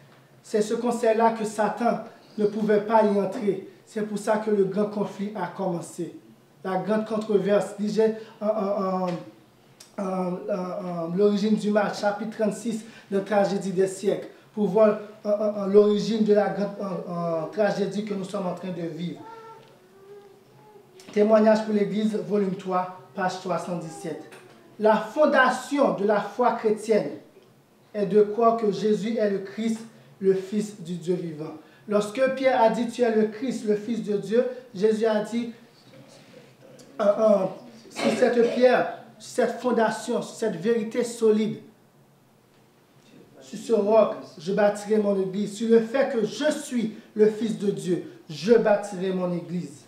C'est ce conseil-là que Satan ne pouvait pas y entrer. C'est pour ça que le grand conflit a commencé. La grande controverse. Lisez l'origine du mal, chapitre 36, la tragédie des siècles, pour voir l'origine de la grande tragédie que nous sommes en train de vivre. Témoignage pour l'Église, volume 3, page 317. La fondation de la foi chrétienne est de croire que Jésus est le Christ, le Fils du Dieu vivant. Lorsque Pierre a dit « Tu es le Christ, le Fils de Dieu », Jésus a dit sur cette pierre, sur cette fondation, sur cette vérité solide, sur ce roc, je bâtirai mon Église. Sur le fait que je suis le Fils de Dieu, je bâtirai mon Église.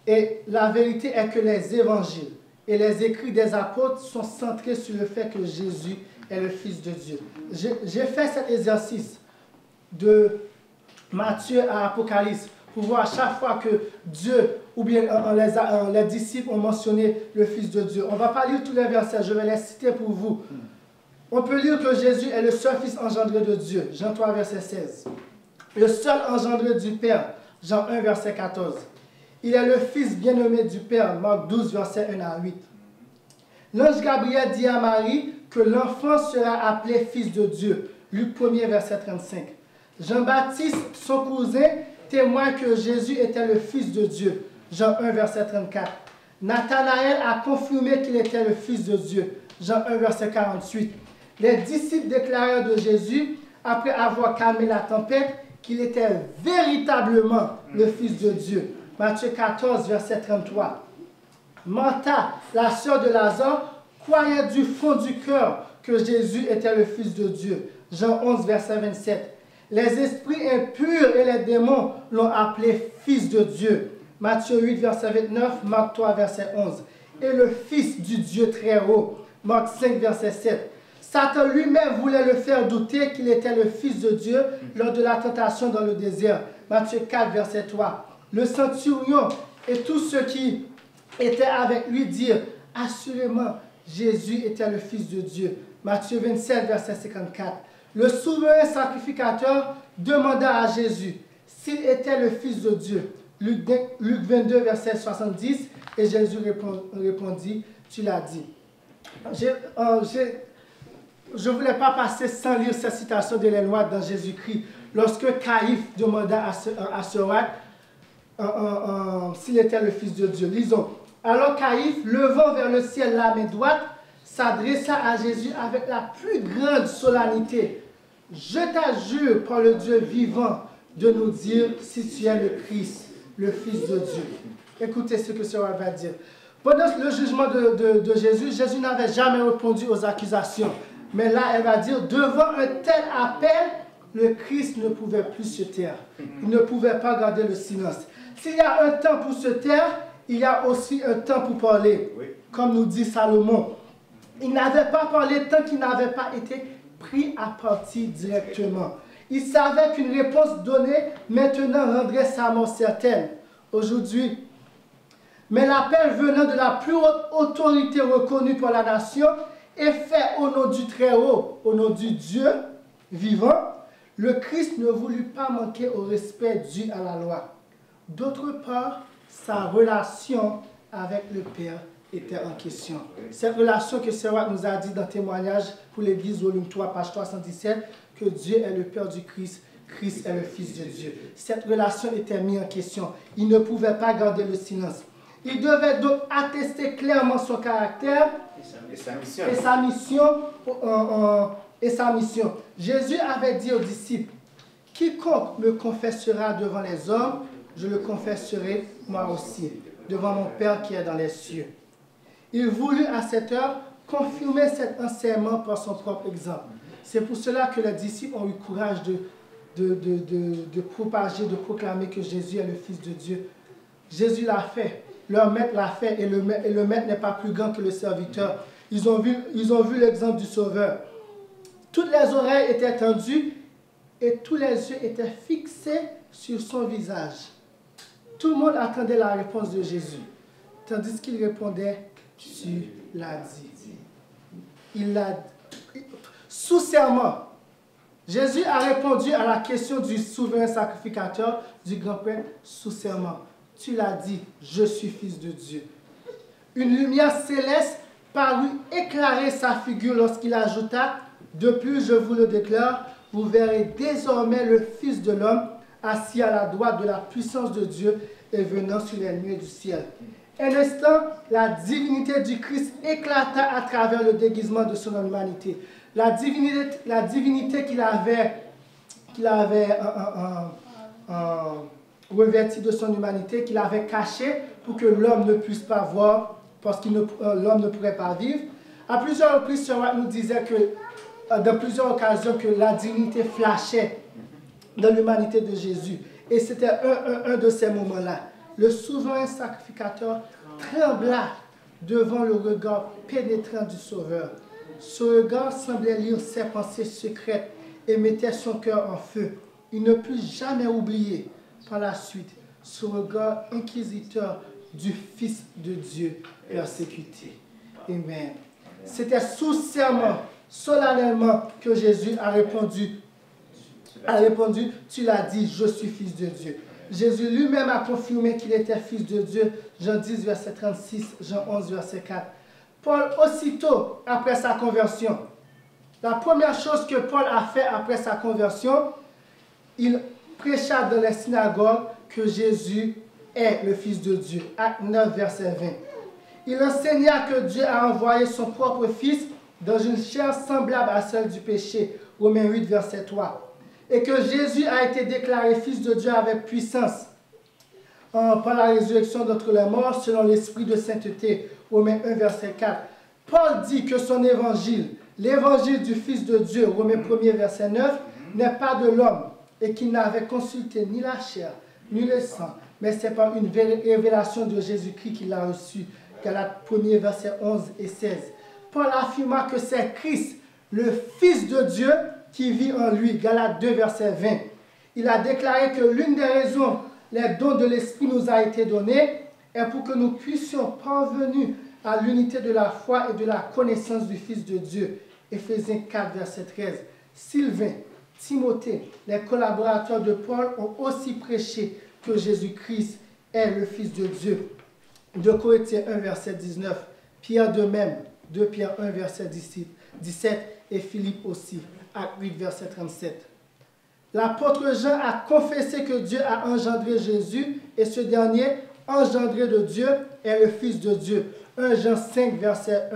Et la vérité est que les évangiles et les écrits des apôtres sont centrés sur le fait que Jésus est le Fils de Dieu. J'ai fait cet exercice de Matthieu à Apocalypse pour voir à chaque fois que Dieu ou bien les disciples ont mentionné le Fils de Dieu. On ne va pas lire tous les versets, je vais les citer pour vous. On peut lire que Jésus est le seul Fils engendré de Dieu, Jean 3, verset 16. Le seul engendré du Père, Jean 1, verset 14. Il est le Fils bien-aimé du Père, Marc 12, verset 1 à 8. L'ange Gabriel dit à Marie que l'enfant sera appelé Fils de Dieu, Luc 1, verset 35. Jean-Baptiste, son cousin, témoigne que Jésus était le Fils de Dieu, Jean 1, verset 34. Nathanaël a confirmé qu'il était le Fils de Dieu, Jean 1, verset 48. Les disciples déclarèrent de Jésus, après avoir calmé la tempête, qu'il était véritablement le Fils de Dieu. Matthieu 14, verset 33. Martha, la sœur de Lazare, croyait du fond du cœur que Jésus était le Fils de Dieu. Jean 11, verset 27. Les esprits impurs et les démons l'ont appelé Fils de Dieu. Matthieu 8, verset 29, Marc 3, verset 11. Et le Fils du Dieu très haut. Marc 5, verset 7. Satan lui-même voulait le faire douter qu'il était le Fils de Dieu lors de la tentation dans le désert. Matthieu 4, verset 3. Le centurion et tous ceux qui étaient avec lui dirent, assurément, Jésus était le Fils de Dieu. Matthieu 27, verset 54. Le souverain sacrificateur demanda à Jésus s'il était le Fils de Dieu. Luc 22, verset 70, et Jésus répondit, tu l'as dit. Je ne voulais pas passer sans lire cette citation de l'Éloîne dans Jésus-Christ. Lorsque Caïphe demanda à ce roi s'il était le Fils de Dieu. Lisons. Alors Caïphe, levant vers le ciel la main droite, s'adressa à Jésus avec la plus grande solennité. Je t'adjure par le Dieu vivant de nous dire si tu es le Christ, le Fils de Dieu. Écoutez ce que ce roi va dire. Pendant le jugement de Jésus, Jésus n'avait jamais répondu aux accusations. Mais là, elle va dire, devant un tel appel, le Christ ne pouvait plus se taire. Il ne pouvait pas garder le silence. S'il y a un temps pour se taire, il y a aussi un temps pour parler. Oui. Comme nous dit Salomon. Il n'avait pas parlé tant qu'il n'avait pas été pris à partie directement. Il savait qu'une réponse donnée maintenant rendrait sa mort certaine. Aujourd'hui, mais l'appel venant de la plus haute autorité reconnue par la nation est fait au nom du Très-Haut, au nom du Dieu vivant. Le Christ ne voulut pas manquer au respect dû à la loi. D'autre part, sa relation avec le Père était en question. Cette relation que Seurat nous a dit dans Témoignage pour l'Église, volume 3, page 317, que Dieu est le Père du Christ, Christ est le Fils de Dieu. Cette relation était mise en question. Il ne pouvait pas garder le silence. Il devait donc attester clairement son caractère et sa mission. Jésus avait dit aux disciples, « Quiconque me confessera devant les hommes, je le confesserai moi aussi, devant mon Père qui est dans les cieux. » Il voulut à cette heure confirmer cet enseignement par son propre exemple. C'est pour cela que les disciples ont eu courage de propager, de proclamer que Jésus est le Fils de Dieu. Jésus l'a fait, leur maître l'a fait, et le maître n'est pas plus grand que le serviteur. Ils ont vu l'exemple du Sauveur. Toutes les oreilles étaient tendues et tous les yeux étaient fixés sur son visage. Tout le monde attendait la réponse de Jésus. Tandis qu'il répondait, tu l'as dit. Il l'a dit. Sous serment, Jésus a répondu à la question du souverain sacrificateur, du grand-prêtre, sous serment. Tu l'as dit, je suis fils de Dieu. Une lumière céleste parut éclairer sa figure lorsqu'il ajouta, de plus, je vous le déclare, vous verrez désormais le Fils de l'homme assis à la droite de la puissance de Dieu et venant sur les nuées du ciel. Un instant, la divinité du Christ éclata à travers le déguisement de son humanité. La divinité qu'il avait revêtie de son humanité, qu'il avait cachée pour que l'homme ne puisse pas voir, parce que l'homme ne pourrait pas vivre. À plusieurs reprises, Sir White nous disait que, dans plusieurs occasions, que la divinité flashait dans l'humanité de Jésus. Et c'était un de ces moments-là. Le souverain sacrificateur trembla devant le regard pénétrant du Sauveur. Ce regard semblait lire ses pensées secrètes et mettait son cœur en feu. Il ne put jamais oublier par la suite ce regard inquisiteur du Fils de Dieu persécuté. Amen. C'était sous serment, solennellement, que Jésus a répondu, tu l'as dit, je suis fils de Dieu. Jésus lui-même a confirmé qu'il était fils de Dieu, Jean 10, verset 36, Jean 11, verset 4. Paul, aussitôt après sa conversion, la première chose que Paul a fait après sa conversion, il prêcha dans les synagogues que Jésus est le Fils de Dieu. Acte 9, verset 20. Il enseigna que Dieu a envoyé son propre Fils dans une chair semblable à celle du péché. Romains 8, verset 3. Et que Jésus a été déclaré Fils de Dieu avec puissance par la résurrection d'entre les morts selon l'esprit de sainteté. Romains 1, verset 4. Paul dit que son évangile, l'évangile du Fils de Dieu, Romains 1, verset 9, n'est pas de l'homme et qu'il n'avait consulté ni la chair, ni le sang, mais c'est par une révélation de Jésus-Christ qu'il a reçu. Galates 1, verset 11 et 16. Paul affirma que c'est Christ, le Fils de Dieu, qui vit en lui. Galates 2, verset 20. Il a déclaré que l'une des raisons, les dons de l'Esprit nous a été donnés, est pour que nous puissions parvenir à l'unité de la foi et de la connaissance du Fils de Dieu. Éphésiens 4, verset 13. Sylvain, Timothée, les collaborateurs de Paul ont aussi prêché que Jésus-Christ est le Fils de Dieu. 2 Corinthiens 1, verset 19. Pierre de même, 2 Pierre 1, verset 17. Et Philippe aussi, Acte 8, verset 37. L'apôtre Jean a confessé que Dieu a engendré Jésus et ce dernier, engendré de Dieu, est le Fils de Dieu. 1 Jean 5, verset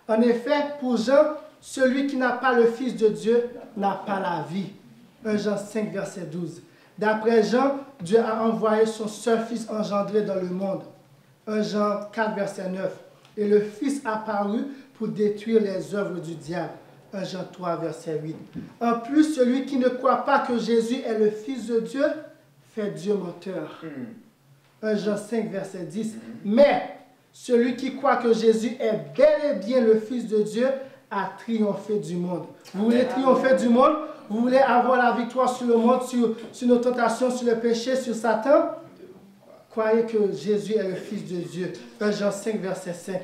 1. En effet, pour Jean, celui qui n'a pas le Fils de Dieu n'a pas la vie. 1 Jean 5, verset 12. D'après Jean, Dieu a envoyé son seul Fils engendré dans le monde. 1 Jean 4, verset 9. Et le Fils apparut pour détruire les œuvres du diable. 1 Jean 3, verset 8. En plus, celui qui ne croit pas que Jésus est le Fils de Dieu fait Dieu menteur. 1 Jean 5, verset 10. Mais celui qui croit que Jésus est bel et bien le Fils de Dieu a triomphé du monde. Vous voulez triompher du monde? Vous voulez avoir la victoire sur le monde, sur nos tentations, sur le péché, sur Satan? Croyez que Jésus est le Fils de Dieu. 1 Jean 5, verset 5.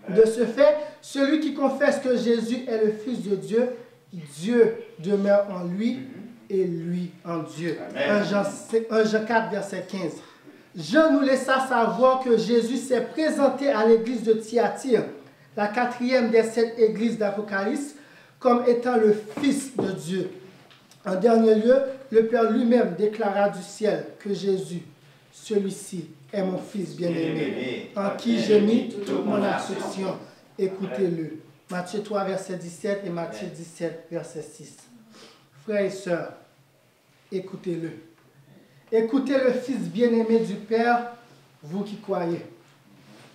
De ce fait, celui qui confesse que Jésus est le Fils de Dieu, Dieu demeure en lui et lui en Dieu. 1 Jean 4, verset 15. Jean nous laissa savoir que Jésus s'est présenté à l'église de Thyatire, la 4e des 7 églises d'Apocalypse, comme étant le Fils de Dieu. En dernier lieu, le Père lui-même déclara du ciel que Jésus, celui-ci, est mon Fils bien-aimé, en qui j'ai mis toute mon affection. Écoutez-le. Matthieu 3, verset 17 et Matthieu 17, verset 6. Frères et sœurs, écoutez-le. Écoutez le Fils bien-aimé du Père, vous qui croyez.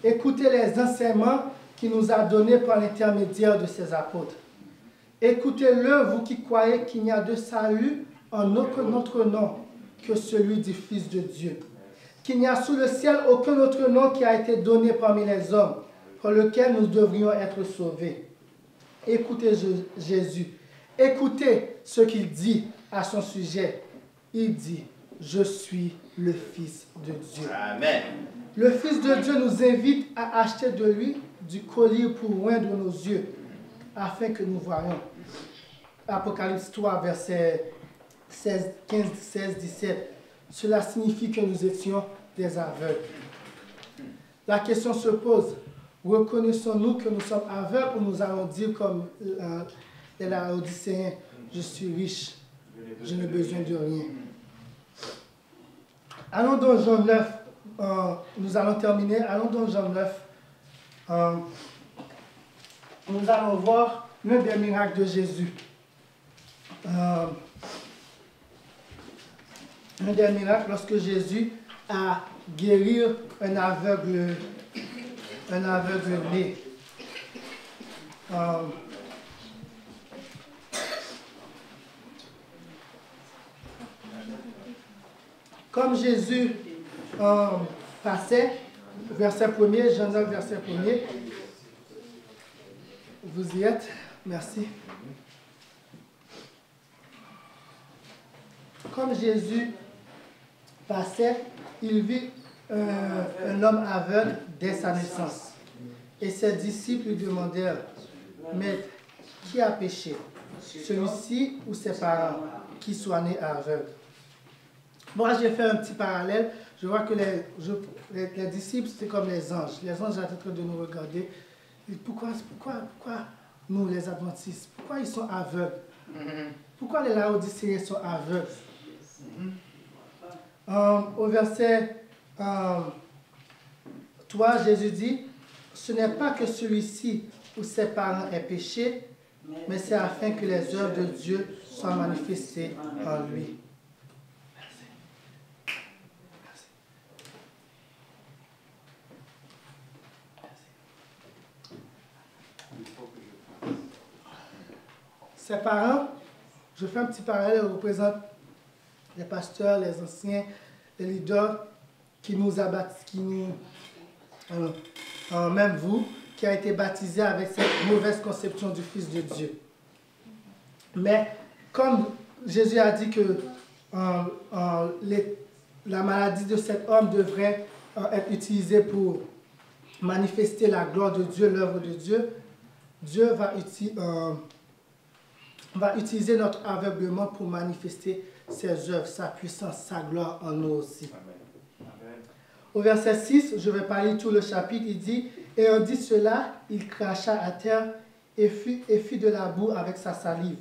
Écoutez les enseignements qu'il nous a donnés par l'intermédiaire de ses apôtres. Écoutez-le, vous qui croyez qu'il n'y a de salut en aucun autre nom que celui du Fils de Dieu. Qu'il n'y a sous le ciel aucun autre nom qui a été donné parmi les hommes, par lequel nous devrions être sauvés. Écoutez Jésus. Écoutez ce qu'il dit à son sujet. Il dit, je suis le Fils de Dieu. Amen. Le Fils de Dieu nous invite à acheter de lui du collier pour oindre nos yeux, afin que nous voyions. Apocalypse 3, versets 15, 16, 17. Cela signifie que nous étions des aveugles. La question se pose, reconnaissons-nous que nous sommes aveugles ou nous allons dire comme les Laodicéens, je suis riche, je n'ai besoin de rien. Allons dans Jean 9, nous allons terminer, allons dans Jean 9. Nous allons voir l'un des miracles de Jésus. Un des miracles lorsque Jésus a guéri un aveugle né. Comme Jésus passait, verset 1er, Jean 9, verset 1er, vous y êtes, merci. Comme Jésus passait, il vit un homme aveugle dès sa naissance. Et ses disciples lui demandèrent, « Maître, qui a péché, celui-ci ou ses parents, qui soit né aveugle ?» Moi, j'ai fait un petit parallèle. Je vois que les disciples, c'est comme les anges. Les anges sont en train de nous regarder. Et pourquoi nous, les adventistes, pourquoi ils sont aveugles? Pourquoi les Laodicéens sont aveugles? Au verset 3, Jésus dit, « Ce n'est pas que celui-ci ou ses parents aient péché, mais c'est afin que les œuvres de Dieu soient manifestées en lui. » Ses parents, je fais un petit parallèle, représentent les pasteurs, les anciens, les leaders qui nous abattent, même vous, qui a été baptisé avec cette mauvaise conception du Fils de Dieu. Mais comme Jésus a dit que la maladie de cet homme devrait être utilisée pour manifester la gloire de Dieu, l'œuvre de Dieu, Dieu va utiliser notre aveuglement pour manifester ses œuvres, sa puissance, sa gloire en nous aussi. Amen. Au verset 6, je vais parler tout le chapitre, il dit, « Et en dit cela, il cracha à terre et fit de la boue avec sa salive.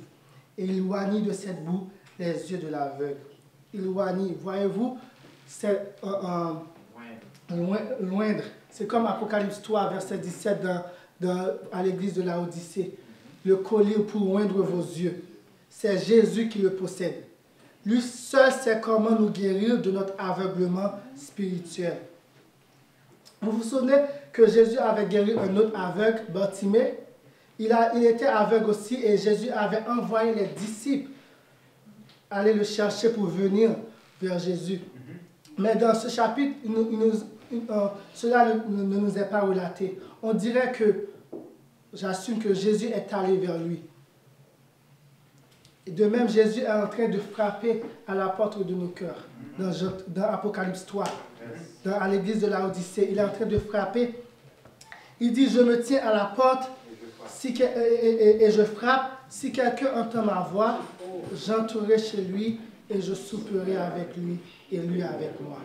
Et il oignit de cette boue les yeux de l'aveugle. » Il oignit, voyez-vous, c'est loindre. C'est comme Apocalypse 3, verset 17 à l'église de Laodicée. Le collier pour oindre vos yeux. C'est Jésus qui le possède. Lui seul sait comment nous guérir de notre aveuglement spirituel. Vous vous souvenez que Jésus avait guéri un autre aveugle, Bartimée? Il était aveugle aussi et Jésus avait envoyé les disciples aller le chercher pour venir vers Jésus. Mais dans ce chapitre, cela ne nous est pas relaté. On dirait que, j'assume que Jésus est allé vers lui. Et de même, Jésus est en train de frapper à la porte de nos cœurs. Dans Apocalypse 3, à l'église de Laodicée, il est en train de frapper. Il dit, je me tiens à la porte et je frappe. Si quelqu'un entend ma voix, j'entrerai chez lui et je souperai avec lui et lui avec moi.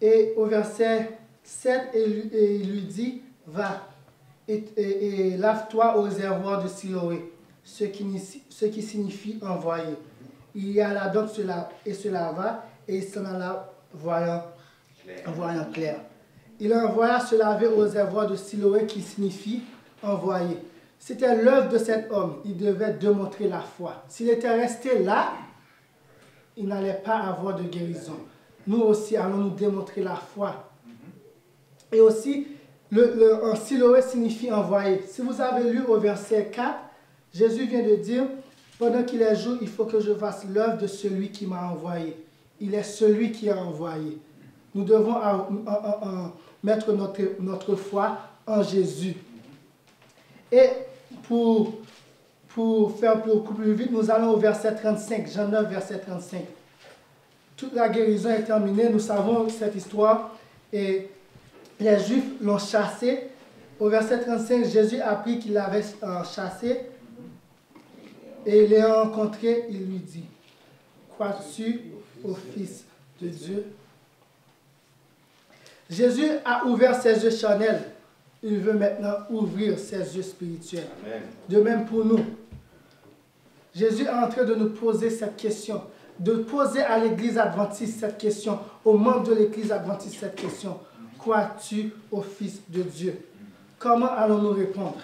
Et au verset 7, il lui dit, va et lave-toi au réservoir de Siloé, ce qui signifie envoyer. Il y alla donc et se lava et il s'en alla voyant clair. Il envoya se laver au réservoir de Siloé qui signifie envoyer. C'était l'œuvre de cet homme. Il devait démontrer la foi. S'il était resté là, il n'allait pas avoir de guérison. Nous aussi allons nous démontrer la foi. Et aussi, Siloé signifie envoyer. Si vous avez lu au verset 4, Jésus vient de dire, pendant qu'il est jour, il faut que je fasse l'œuvre de celui qui m'a envoyé. Il est celui qui a envoyé. Nous devons mettre notre foi en Jésus. Et pour pour faire beaucoup plus vite, nous allons au verset 35, Jean 9, verset 35. Toute la guérison est terminée, nous savons cette histoire, et les Juifs l'ont chassé. Au verset 35, Jésus a appris qu'il l'avait chassé, et l'ayant rencontré, il lui dit, « Crois-tu au Fils de Dieu ?» Jésus a ouvert ses yeux charnels. Il veut maintenant ouvrir ses yeux spirituels. Amen. De même pour nous. Jésus est en train de nous poser cette question, de poser à l'Église adventiste cette question, aux membres de l'Église adventiste cette question. Crois-tu au Fils de Dieu? Comment allons-nous répondre?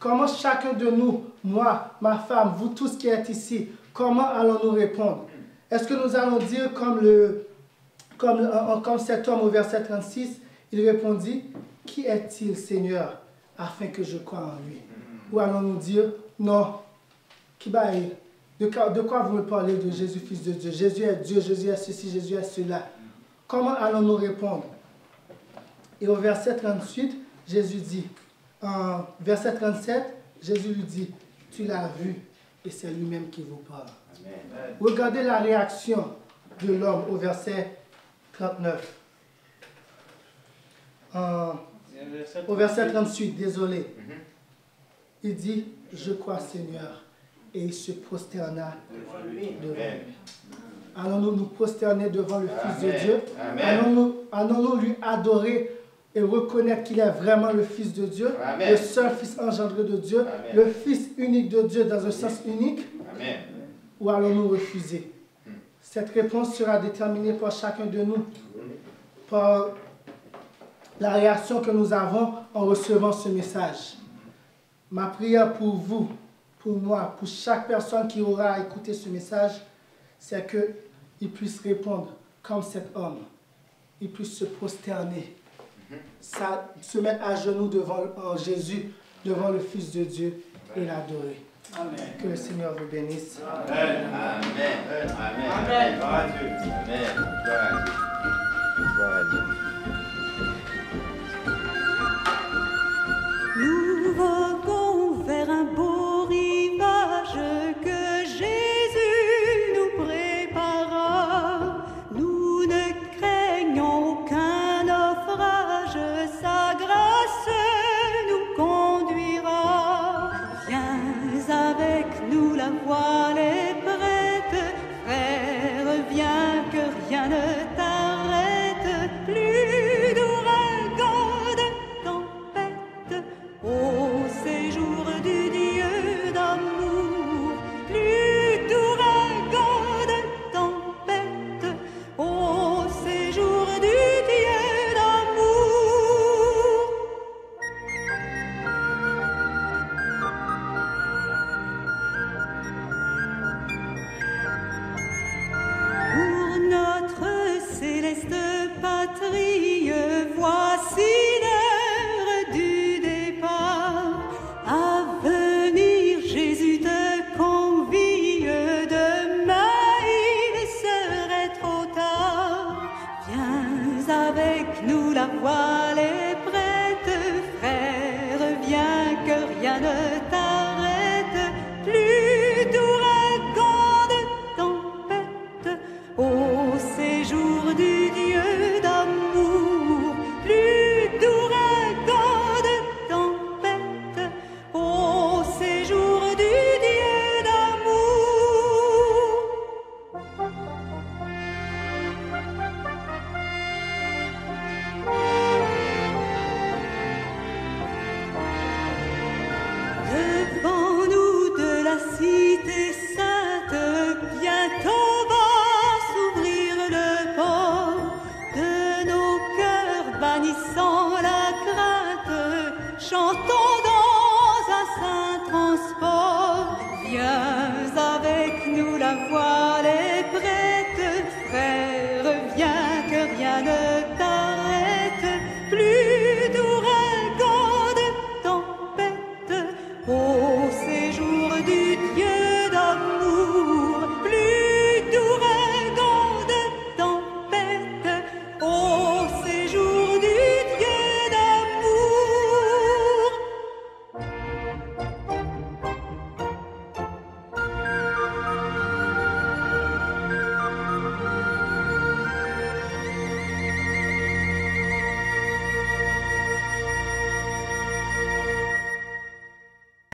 Comment chacun de nous, moi, ma femme, vous tous qui êtes ici, comment allons-nous répondre? Est-ce que nous allons dire comme cet homme au verset 36, il répondit, « Qui est-il, Seigneur, afin que je croie en lui ?» Ou allons-nous dire, « Non, de quoi vous me parlez de Jésus, Fils de Dieu? Jésus est Dieu, Jésus est ceci, Jésus est cela. » Comment allons-nous répondre? Et au verset 38, Jésus dit, en verset 37, Jésus lui dit, « Tu l'as vu, et c'est lui-même qui vous parle. » Regardez la réaction de l'homme au verset 39. Au verset 38, désolé. Il dit, « Je crois, Seigneur. » Et il se prosterna devant lui. Allons-nous nous prosterner devant le Fils de Dieu? Allons-nous lui adorer et reconnaître qu'il est vraiment le Fils de Dieu, le seul Fils engendré de Dieu, le Fils unique de Dieu dans un sens unique? Ou allons-nous refuser? Cette réponse sera déterminée par chacun de nous, par la réaction que nous avons en recevant ce message. Ma prière pour vous, pour moi, pour chaque personne qui aura écouté ce message, c'est qu'il puisse répondre comme cet homme. Il puisse se prosterner, se mettre à genoux devant Jésus, devant le Fils de Dieu et l'adorer. Amen. Que le Seigneur vous bénisse. Amen. Amen. Amen. Amen. Amen. Nous voguons vers un beau rivage que Jésus nous prépara. Nous ne craignons aucun naufrage, sa grâce nous conduira. Viens avec nous, la voile est prête. Frère, viens que rien ne t'arrête. Plus d'ouragan, de tempête, au séjour du Dieu d'amour. Plus d'ouragan, de tempête, au séjour du Dieu d'amour. Pour notre céleste patrie, voici l'heure du départ. À venir, Jésus te convie. Demain, il serait trop tard. Viens avec nous, la voile est prête. Frère, viens que rien ne t'arrête. Plus d'ouragan, de tempête, au séjour du Dieu d'amour. Plus d'ouragan, de tempête, au séjour du Dieu d'amour. Devant nous de la cité sainte, bientôt va s'ouvrir le port. De nos cœurs bannissant la crainte, chantons dans un saint transport. Viens avec nous, la voile est prête. Frère, viens que rien ne t'arrête. Plus d'ouragan, de tempête, au